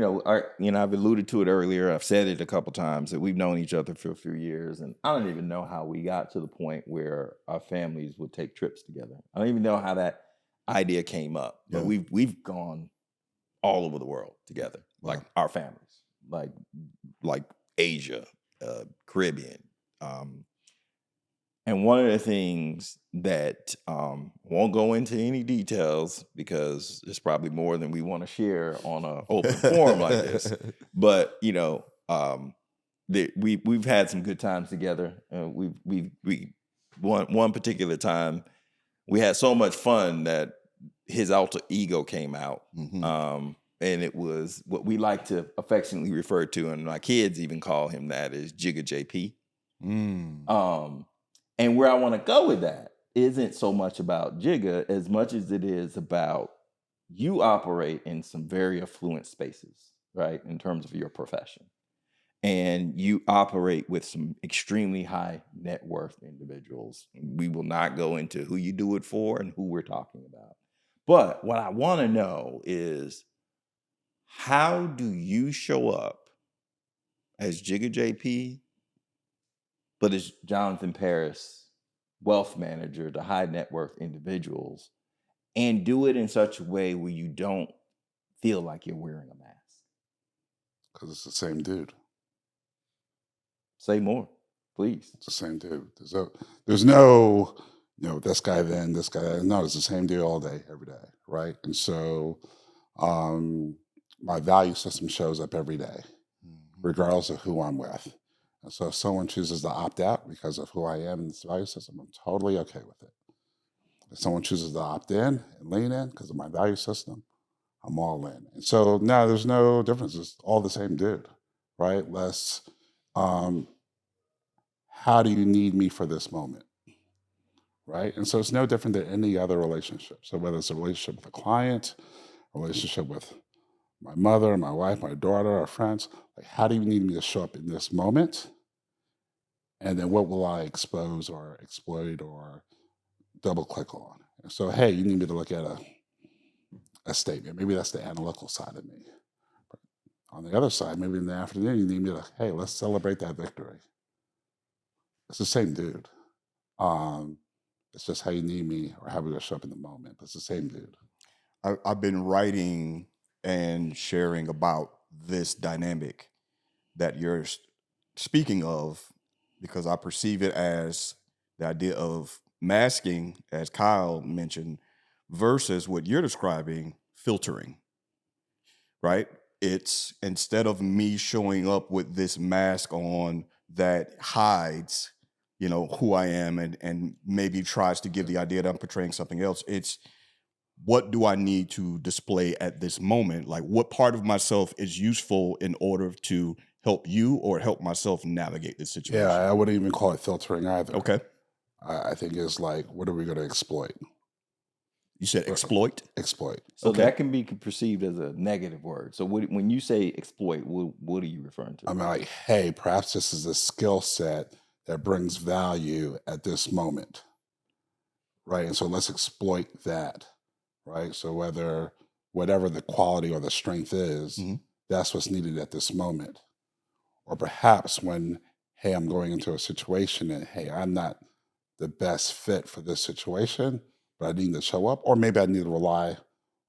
I've alluded to it earlier. I've said it a couple times that we've known each other for a few years, and I don't even know how we got to the point where our families would take trips together. I don't even know how that idea came up, but we've gone all over the world together, like our families, like Asia, Caribbean. And one of the things that won't go into any details because it's probably more than we want to share on an open forum like this. But we've had some good times together. We one particular time we had so much fun that his alter ego came out, and it was what we like to affectionately refer to, and my kids even call him that, is Jigga JP. And where I want to go with that isn't so much about Jigga as much as it is about you operate in some very affluent spaces, right, in terms of your profession. And you operate with some extremely high net worth individuals. We will not go into who you do it for and who we're talking about. But what I want to know is, how do you show up as Jigga JP, but as Jonathan Parris, wealth manager to high net worth individuals, and do it in such a way where you don't feel like you're wearing a mask? Because it's the same dude. Say more, please. It's the same dude. There's no, this guy then, this guy then. No, it's the same dude all day, every day, right? And so my value system shows up every day, regardless of who I'm with. And so if someone chooses to opt out because of who I am in this value system, I'm totally okay with it. If someone chooses to opt in and lean in because of my value system, I'm all in. And so now there's no difference. It's all the same dude, right? How do you need me for this moment, right? And so it's no different than any other relationship. So whether it's a relationship with a client, a relationship with my mother, my wife, my daughter, our friends, like, how do you need me to show up in this moment? And then what will I expose or exploit or double click on? And so, hey, you need me to look at a statement. Maybe that's the analytical side of me. But on the other side, maybe in the afternoon, you need me to, hey, let's celebrate that victory. It's the same dude. It's just how you need me or how we're going to show up in the moment. But it's the same dude. I've been writing and sharing about this dynamic that you're speaking of, because I perceive it as the idea of masking, as Kyle mentioned, versus what you're describing, filtering, right? It's, instead of me showing up with this mask on that hides, who I am and maybe tries to give the idea that I'm portraying something else, it's, what do I need to display at this moment? Like, what part of myself is useful in order to help you or help myself navigate this situation? Yeah, I wouldn't even call it filtering either. Okay. I think it's like, what are we going to exploit? You said exploit? Exploit. So Okay. that can be perceived as a negative word. So when you say exploit, what are you referring to? I mean, like, hey, perhaps this is a skill set that brings value at this moment, right? And so let's exploit that, right? So whether whatever the quality or the strength is, Mhm. that's what's needed at this moment. Or perhaps when, hey, I'm going into a situation and, hey, I'm not the best fit for this situation, but I need to show up. Or maybe I need to rely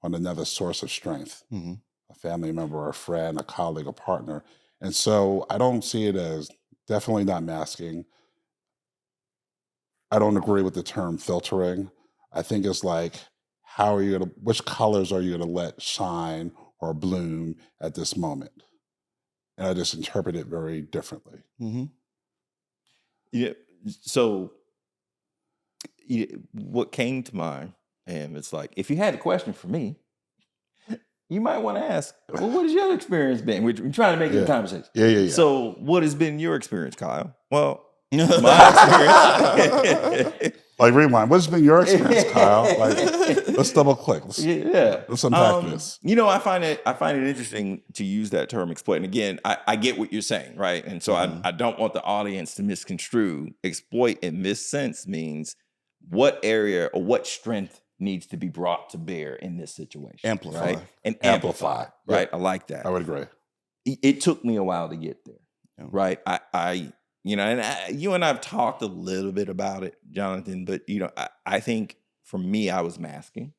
on another source of strength, Mhm. a family member, a friend, a colleague, a partner. And so I don't see it as definitely not masking. I don't agree with the term filtering. I think it's like, how are you going to, which colors are you going to let shine or bloom at this moment? And I just interpret it very differently. Mhm. Yeah. So what came to mind, and it's like, if you had a question for me, you might want to ask, well, what has your experience been? We're trying to make it a Yeah. conversation. Yeah. So what has been your experience, Kyle? Well, my experience. Like, rewind. What's been your experience, Kyle? Like, let's double click. Let's unpack this. I find it interesting to use that term exploit. And again, I get what you're saying, right? And so I don't want the audience to misconstrue. Exploit in this sense means what area or what strength needs to be brought to bear in this situation. Amplify. Right? And amplify. Right? I like that. I would agree. It took me a while to get there. Yeah. Right? You and I have talked a little bit about it, Jonathan, but I think for me, I was masking.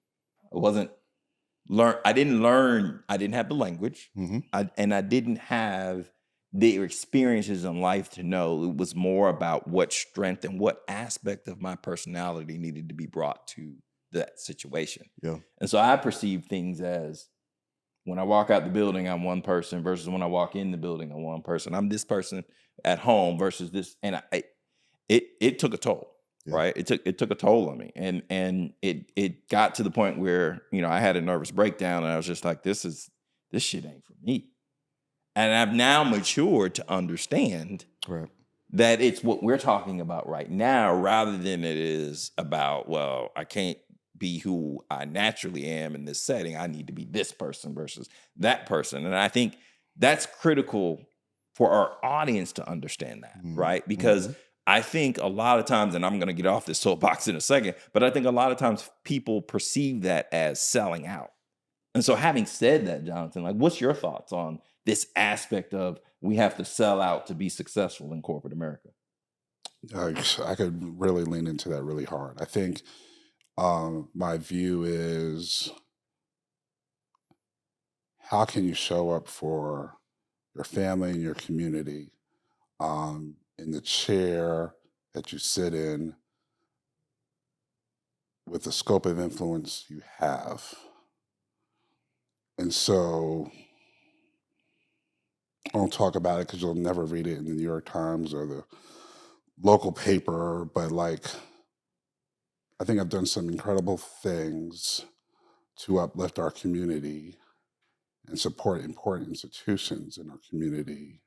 I didn't have the language. Mhm. I didn't have the experiences in life to know. It was more about what strength and what aspect of my personality needed to be brought to that situation. Yeah. And so I perceive things as, when I walk out the building, I'm one person, versus when I walk in the building, I'm one person. I'm this person at home versus this. And it took a toll. Yeah. Right. It took a toll on me. And it got to the point where, I had a nervous breakdown, and I was just like, this shit ain't for me. And I've now matured to understand Right. that it's what we're talking about right now, rather than it is about, well, I can't be who I naturally am in this setting. I need to be this person versus that person. And I think that's critical for our audience to understand that, right? Because I think a lot of times, and I'm going to get off this soapbox in a second, but I think a lot of times people perceive that as selling out. And so, having said that, Jonathan, like, what's your thoughts on this aspect of we have to sell out to be successful in corporate America? I could really lean into that really hard. I think my view is, how can you show up for your family and your community in the chair that you sit in with the scope of influence you have? And so I won't talk about it because you'll never read it in the New York Times or the local paper, but like, I think I've done some incredible things to uplift our community and support important institutions in our community.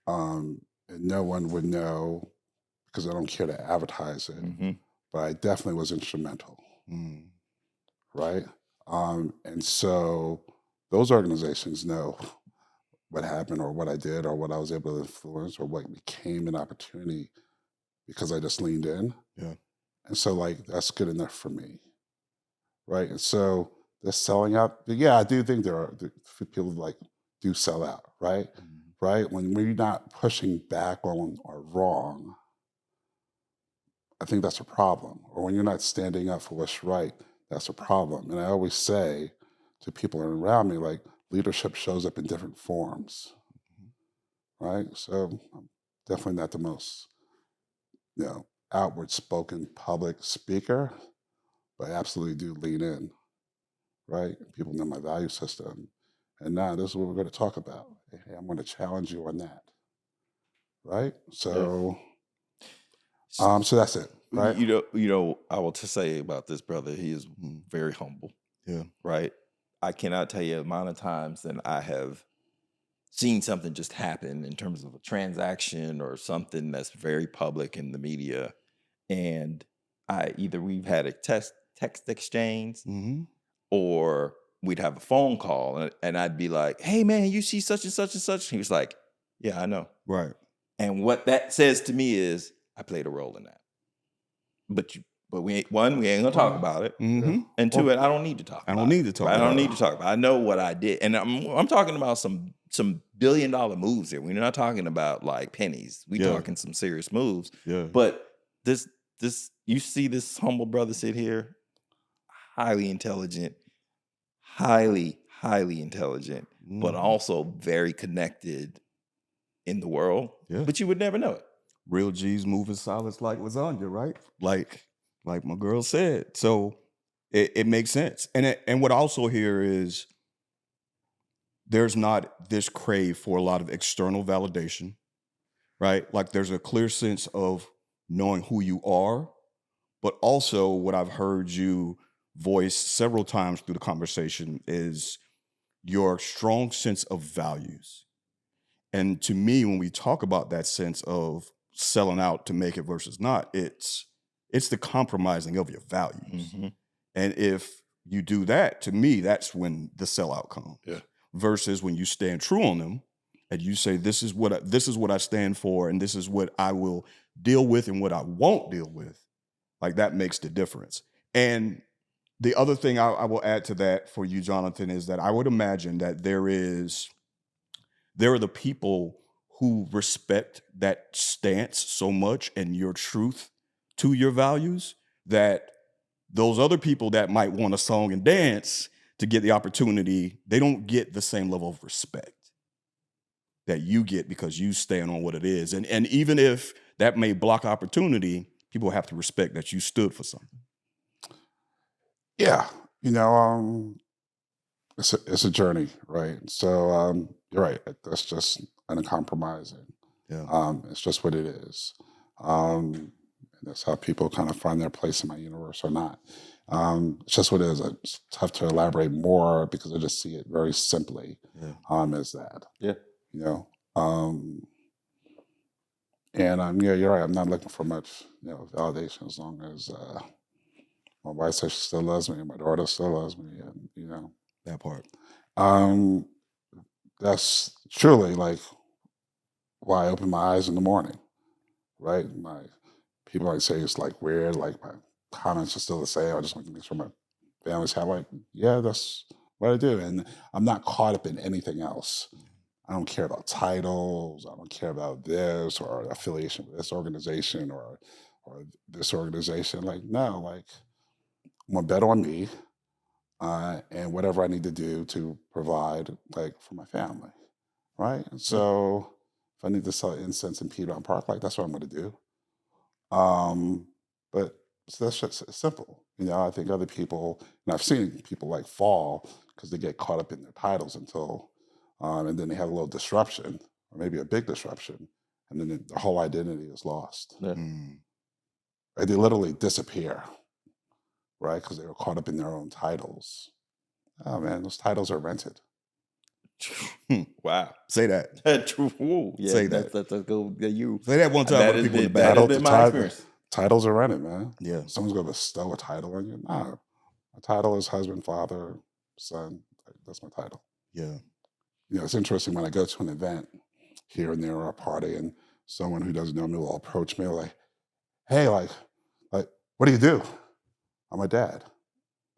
And no one would know because I don't care to advertise it, but I definitely was instrumental, right? And so those organizations know what happened or what I did or what I was able to influence or what became an opportunity because I just leaned in. Yeah. And so, like, that's good enough for me, right? And so this selling out, yeah, I do think there are people like do sell out, right? Right? When we're not pushing back on or wrong, I think that's a problem. Or when you're not standing up for what's right, that's a problem. And I always say to people around me, like, leadership shows up in different forms, right? So I'm definitely not the most, outward spoken public speaker, but I absolutely do lean in, right? People know my value system. And now this is what we're going to talk about. Hey, I'm going to challenge you on that, right? So, so that's it, right? I will just say about this brother, he is very humble. Yeah. Right. I cannot tell you the amount of times that I have seen something just happen in terms of a transaction or something that's very public in the media, and we've had a text exchange, or we'd have a phone call, and I'd be like, "Hey man, you see such and such and such?" He was like, "Yeah, I know." Right. And what that says to me is, I played a role in that. But But we ain't gonna talk about it. Mm-hmm. And two, I don't need to talk. I don't need to talk. I don't need to talk about it. I know what I did, and I'm talking about some $1 billion moves here. We're not talking about like pennies. We're talking some serious moves. Yeah. But this you see this humble brother sit here, highly intelligent, highly intelligent, but also very connected in the world. Yeah. But you would never know it. Real G's move in silence like lasagna, right? Like my girl said. So it makes sense. And what I also hear is there's not this crave for a lot of external validation, right? Like there's a clear sense of knowing who you are, but also what I've heard you voice several times through the conversation is your strong sense of values. And to me, when we talk about that sense of selling out to make it versus not, it's the compromising of your values. Mm-hmm. And if you do that, to me, that's when the sellout comes. Yeah. Versus when you stand true on them and you say, this is what I stand for, and this is what I will deal with and what I won't deal with. Like that makes the difference. And the other thing I will add to that for you, Jonathan, is that I would imagine that there are the people who respect that stance so much and your truth to your values that those other people that might want a song and dance to get the opportunity, they don't get the same level of respect that you get because you stand on what it is. And even if that may block opportunity, people have to respect that you stood for something. Yeah, it's a journey, right? So you're right. That's just uncompromising. Yeah. It's just what it is. And that's how people kind of find their place in my universe or not. It's just what it is. It's tough to elaborate more because I just see it very simply as that. Yeah. And you're right. I'm not looking for much, validation as long as my wife says she still loves me and my daughter still loves me, and that part. That's truly like why I open my eyes in the morning, right? My people might say it's like weird, like my comments are still the same. I just want to make sure my family's happy. Like, yeah, that's what I do, and I'm not caught up in anything else. I don't care about titles. I don't care about this or affiliation with this organization or this organization. Like, no, like I'm gonna bet on me and whatever I need to do to provide, like, for my family, right? And so if I need to sell incense in Piedmont Park, like that's what I'm gonna do. But so that's just simple. I think other people, and I've seen people like fall because they get caught up in their titles until, and then they have a little disruption, or maybe a big disruption, and then their whole identity is lost. Yeah. Right? They literally disappear, right? Because they were caught up in their own titles. Oh man, those titles are rented. Wow. Say that. True. Yeah, say that. Let's go. You say that one time. That has been my experience. Titles are rented, man. Yeah. Someone's going to bestow a title on you. Nah, my title is husband, father, son. That's my title. Yeah. It's interesting when I go to an event here and there or a party, and someone who doesn't know me will approach me like, "Hey, like, what do you do?" I'm a dad.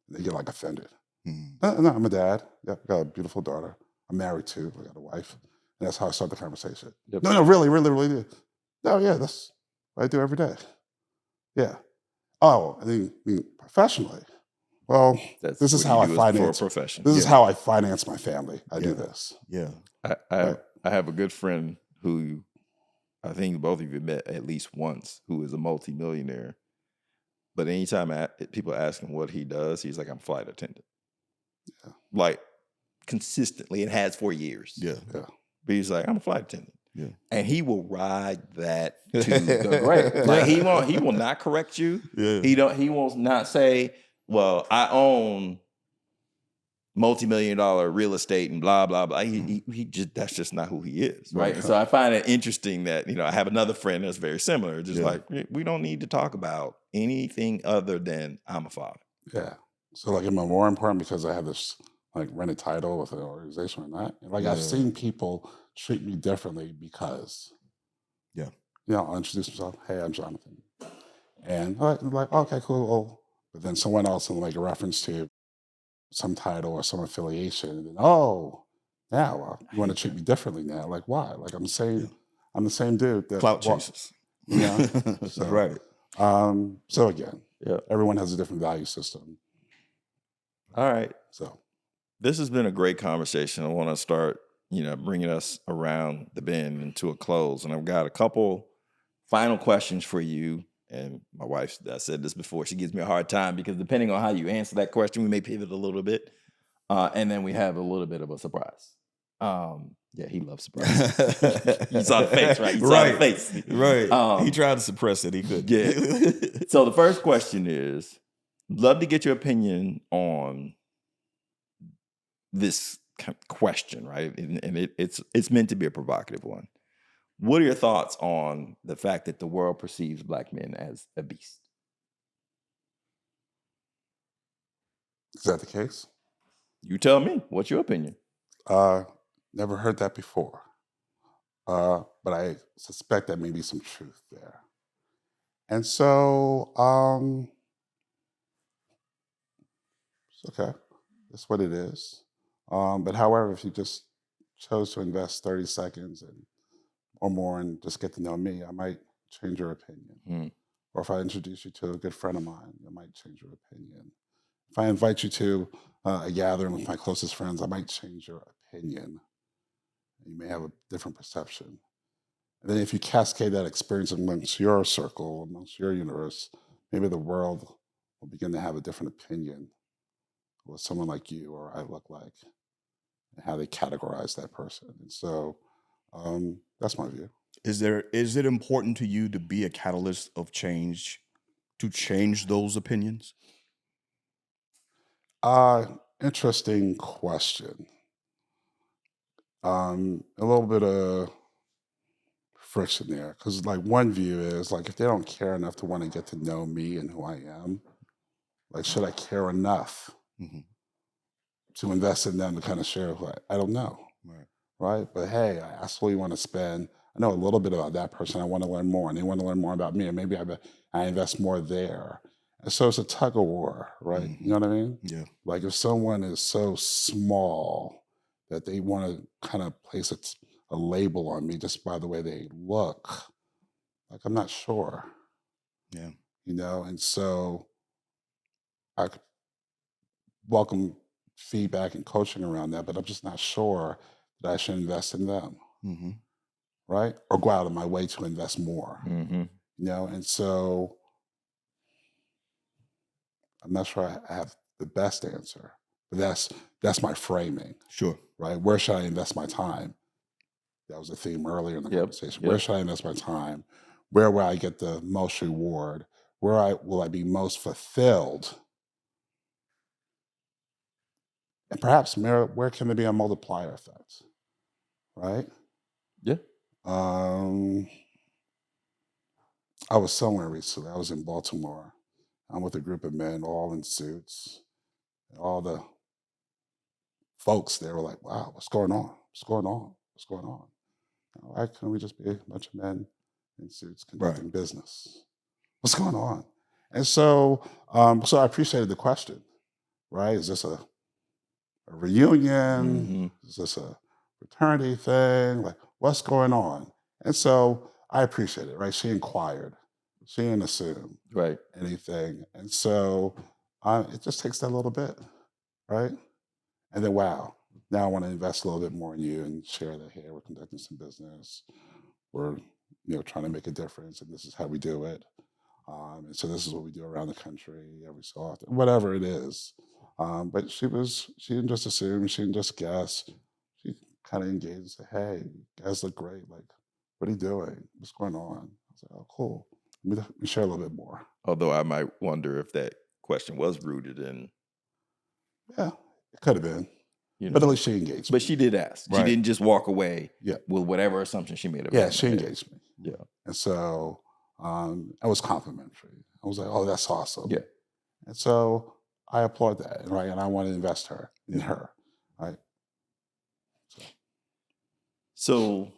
And they get like offended. No, I'm a dad. Yeah, I got a beautiful daughter. I'm married too. I got a wife. And that's how I start the conversation. Yep. No, really do. No, yeah, that's what I do every day. Yeah. Oh, I mean professionally. Well, this is how I finance. For a profession. This is how I finance my family. I do this. Yeah. I have a good friend who I think both of you met at least once, who is a multimillionaire. But anytime people ask him what he does, he's like, "I'm a flight attendant." Yeah. Like consistently, and has for years. Yeah. Yeah. But he's like, "I'm a flight attendant." Yeah. And he will ride that to the grave. Like he will not correct you. Yeah. He will not say, "Well, I own multi-million-dollar real estate and blah blah blah." He just, that's just not who he is, right? And so I find it interesting that I have another friend that's very similar. Just like, we don't need to talk about anything other than I'm a father. Yeah. So like, am I more important because I have this like rented title with an organization or not? Like I've seen people treat me differently because, I'll introduce myself. Hey, I'm Jonathan. And like, okay, cool. Oh. But then someone else will make a reference to some title or some affiliation. And then, oh, now you want to treat me differently now. Like, why? Like, I'm the same dude that Clout chasers. you know? So, Right. So again, Yeah. everyone has a different value system. All right. So This has been a great conversation. I want to start, bringing us around the bend and to a close. And I've got a couple final questions for you. And my wife, I said this before, she gives me a hard time because depending on how you answer that question, we may pivot a little bit. And then we have a little bit of a surprise. Yeah, he loves surprises. You saw the face, right? You saw the face. Right. He tried to suppress it. He couldn't. Yeah. So the first question is, love to get your opinion on this question, right? And it's meant to be a provocative one. What are your thoughts on the fact that the world perceives Black men as a beast? is that the case? You tell me. What's your opinion? Never heard that before. But I suspect that may be some truth there. And so, it's okay. That's what it is. But however, if you just chose to invest 30 seconds or more and just get to know me, I might change your opinion. Or if I introduce you to a good friend of mine, I might change your opinion. If I invite you to a gathering with my closest friends, I might change your opinion. You may have a different perception. And then if you cascade that experience amongst your circle, amongst your universe, maybe the world will begin to have a different opinion of what someone like you or I look like and how they categorize that person. And so that's my view. Is it important to you to be a catalyst of change, to change those opinions? Interesting question. A little bit of friction there, because like one view is like if they don't care enough to want to get to know me and who I am, like should I care enough to invest in them to kind of share who I don't know, right? But hey, I absolutely want to spend. I know a little bit about that person. I want to learn more, and they want to learn more about me, and maybe I invest more there. And so it's a tug of war, right? You know what I mean? Yeah. Like if someone is so small that they want to kind of place a label on me just by the way they look, like I'm not sure. Yeah. And so I welcome feedback and coaching around that, but I'm just not sure that I should invest in them, right? Or go out of my way to invest more, and so I'm not sure I have the best answer, but that's my framing. Sure. Right? Where should I invest my time? That was a theme earlier in the conversation. Where should I invest my time? Where will I get the most reward? Will I be most fulfilled? And perhaps where can there be a multiplier effect? Right? Yeah. I was somewhere recently. I was in Baltimore. I'm with a group of men, all in suits. And all the folks there were like, wow, what's going on? What's going on? What's going on? Why can't we just be a bunch of men in suits conducting business? What's going on? And so I appreciated the question, right? Is this a reunion? Is this a fraternity thing? Like, what's going on? And so I appreciate it, right? She inquired. She didn't assume anything. And so it just takes that little bit, right? And then, wow, now I want to invest a little bit more in you and share that, hey, we're conducting some business. We're trying to make a difference, and this is how we do it. And so this is what we do around the country every so often, whatever it is. But she didn't just assume, she didn't just guess. She kind of engaged and said, hey, you guys look great. Like, what are you doing? What's going on? I was like, oh, cool. Let me share a little bit more. Although I might wonder if that question was rooted in. Yeah, it could have been. But at least she engaged me. But she did ask. Right. She didn't just walk away with whatever assumption she made. Yeah, she engaged me. Yeah. And so I was complimentary. I was like, oh, that's awesome. Yeah. And so I applaud that, right? And I want to invest in her, right? So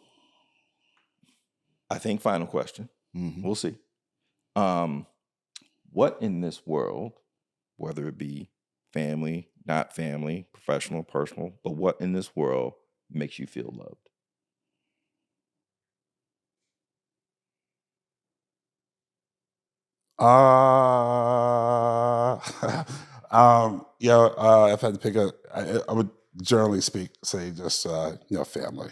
I think final question. We'll see. what in this world, whether it be family, not family, professional, personal, but what in this world makes you feel loved? If I had to pick I would generally say just family.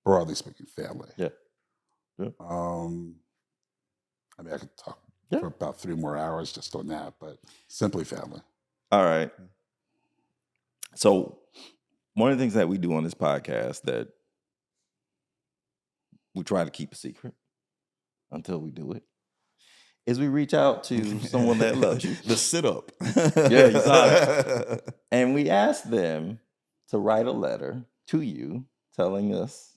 Broadly speaking, family. Yeah. Yeah. I mean, I could talk Yeah. for about 3 more hours just on that, but simply family. All right. So one of the things that we do on this podcast that we try to keep a secret until we do it is we reach out to someone that loves you. The sit-up. Yeah, you saw it. And we ask them to write a letter to you telling us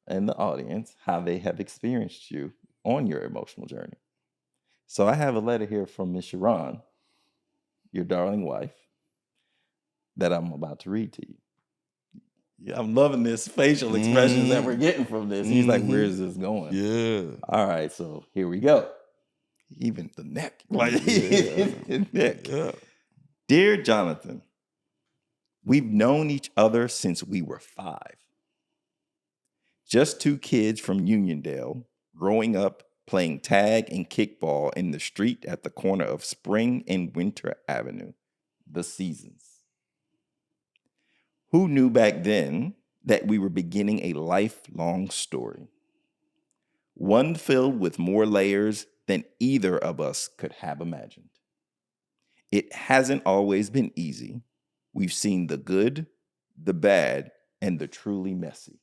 and the audience how they have experienced you on your emotional journey. So I have a letter here from Miss Sharon, your darling wife, that I'm about to read to you. Yeah, I'm loving this facial expressions that we're getting from this. He's like, where is this going? Yeah. All right, so here we go. Even the neck. Like, his neck. Yeah. Dear Jonathan, we've known each other since we were 5. Just 2 kids from Uniondale, growing up playing tag and kickball in the street at the corner of Spring and Winter Avenue, the Seasons. Who knew back then that we were beginning a lifelong story? One filled with more layers than either of us could have imagined. It hasn't always been easy. We've seen the good, the bad, and the truly messy.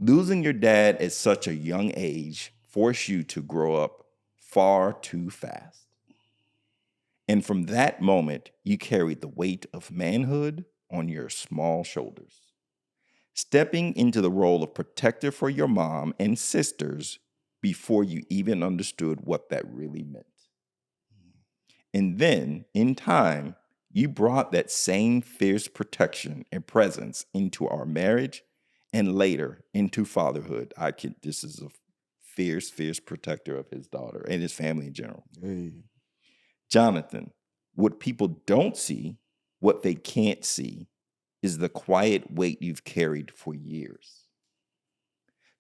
Losing your dad at such a young age forced you to grow up far too fast. And from that moment, you carried the weight of manhood on your small shoulders. Stepping into the role of protector for your mom and sisters before you even understood what that really meant. And then, in time, you brought that same fierce protection and presence into our marriage and later into fatherhood. This is a fierce protector of his daughter and his family in general. Hey. Jonathan, what people don't see, what they can't see, is the quiet weight you've carried for years.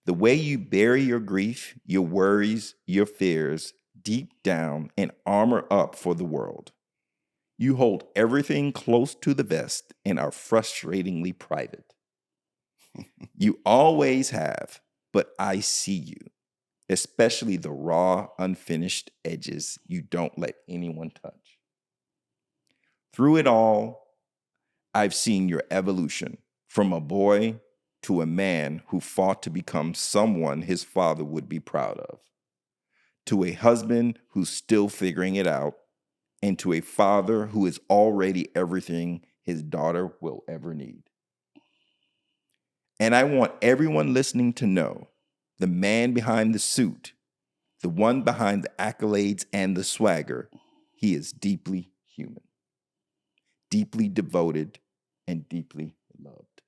The way you bury your grief, your worries, your fears deep down and armor up for the world. You hold everything close to the vest and are frustratingly private. You always have, but I see you, especially the raw, unfinished edges you don't let anyone touch. Through it all, I've seen your evolution from a boy to a man who fought to become someone his father would be proud of, to a husband who's still figuring it out, and to a father who is already everything his daughter will ever need. And I want everyone listening to know the man behind the suit, the one behind the accolades and the swagger, he is deeply human, deeply devoted, and deeply loved.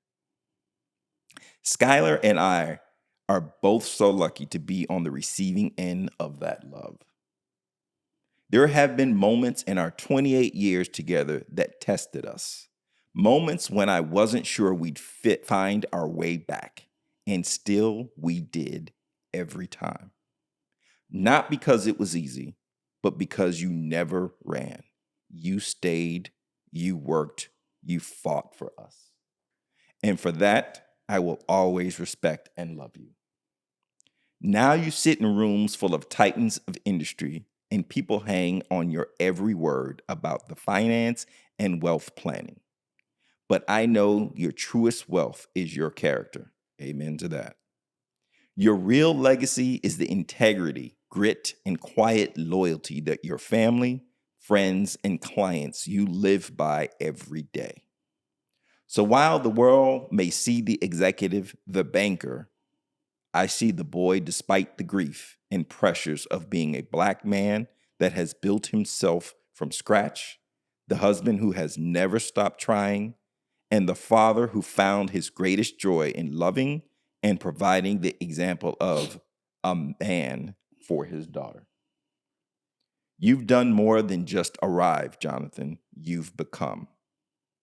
Skylar and I are both so lucky to be on the receiving end of that love. There have been moments in our 28 years together that tested us. Moments when I wasn't sure we'd find our way back. And still we did every time. Not because it was easy, but because you never ran. You stayed, you worked, you fought for us. And for that, I will always respect and love you. Now you sit in rooms full of titans of industry and people hang on your every word about the finance and wealth planning. But I know your truest wealth is your character. Amen to that. Your real legacy is the integrity, grit, and quiet loyalty that your family, friends, and clients you live by every day. So while the world may see the executive, the banker, I see the boy despite the grief and pressures of being a Black man that has built himself from scratch, the husband who has never stopped trying, and the father who found his greatest joy in loving and providing the example of a man for his daughter. You've done more than just arrive, Jonathan. You've become.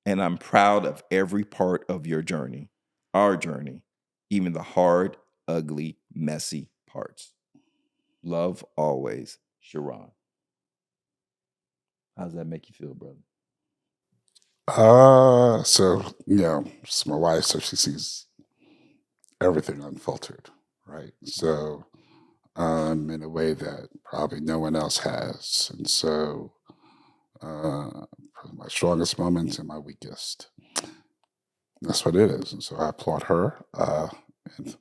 And I'm proud of every part of your journey, our journey, even the hard, ugly, messy parts. Love always, Sharon. How does that make you feel, brother? So, it's my wife, so she sees everything unfiltered, right? So, in a way that probably no one else has. And so, my strongest moments and my weakest. That's what it is. And so I applaud her. And,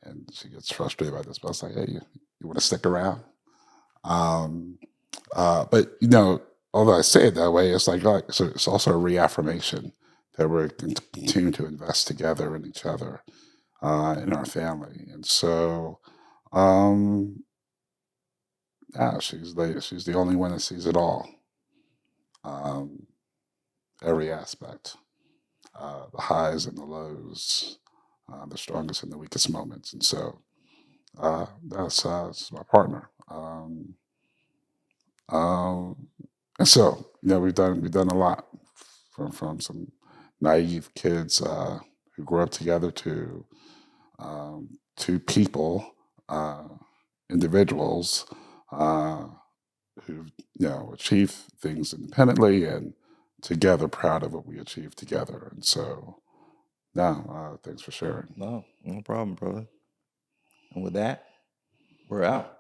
and she gets frustrated by this, but I was like, hey, you want to stick around? But although I say it that way, it's so it's also a reaffirmation that we're continuing to invest together in each other, in our family. And so, she's the only one that sees it all, every aspect, the highs and the lows, the strongest and the weakest moments. And so, that's my partner. And so, we've done a lot from some naive kids who grew up together to people, individuals who achieved things independently and together, proud of what we achieved together. And so, thanks for sharing. No problem, brother. And with that, we're out.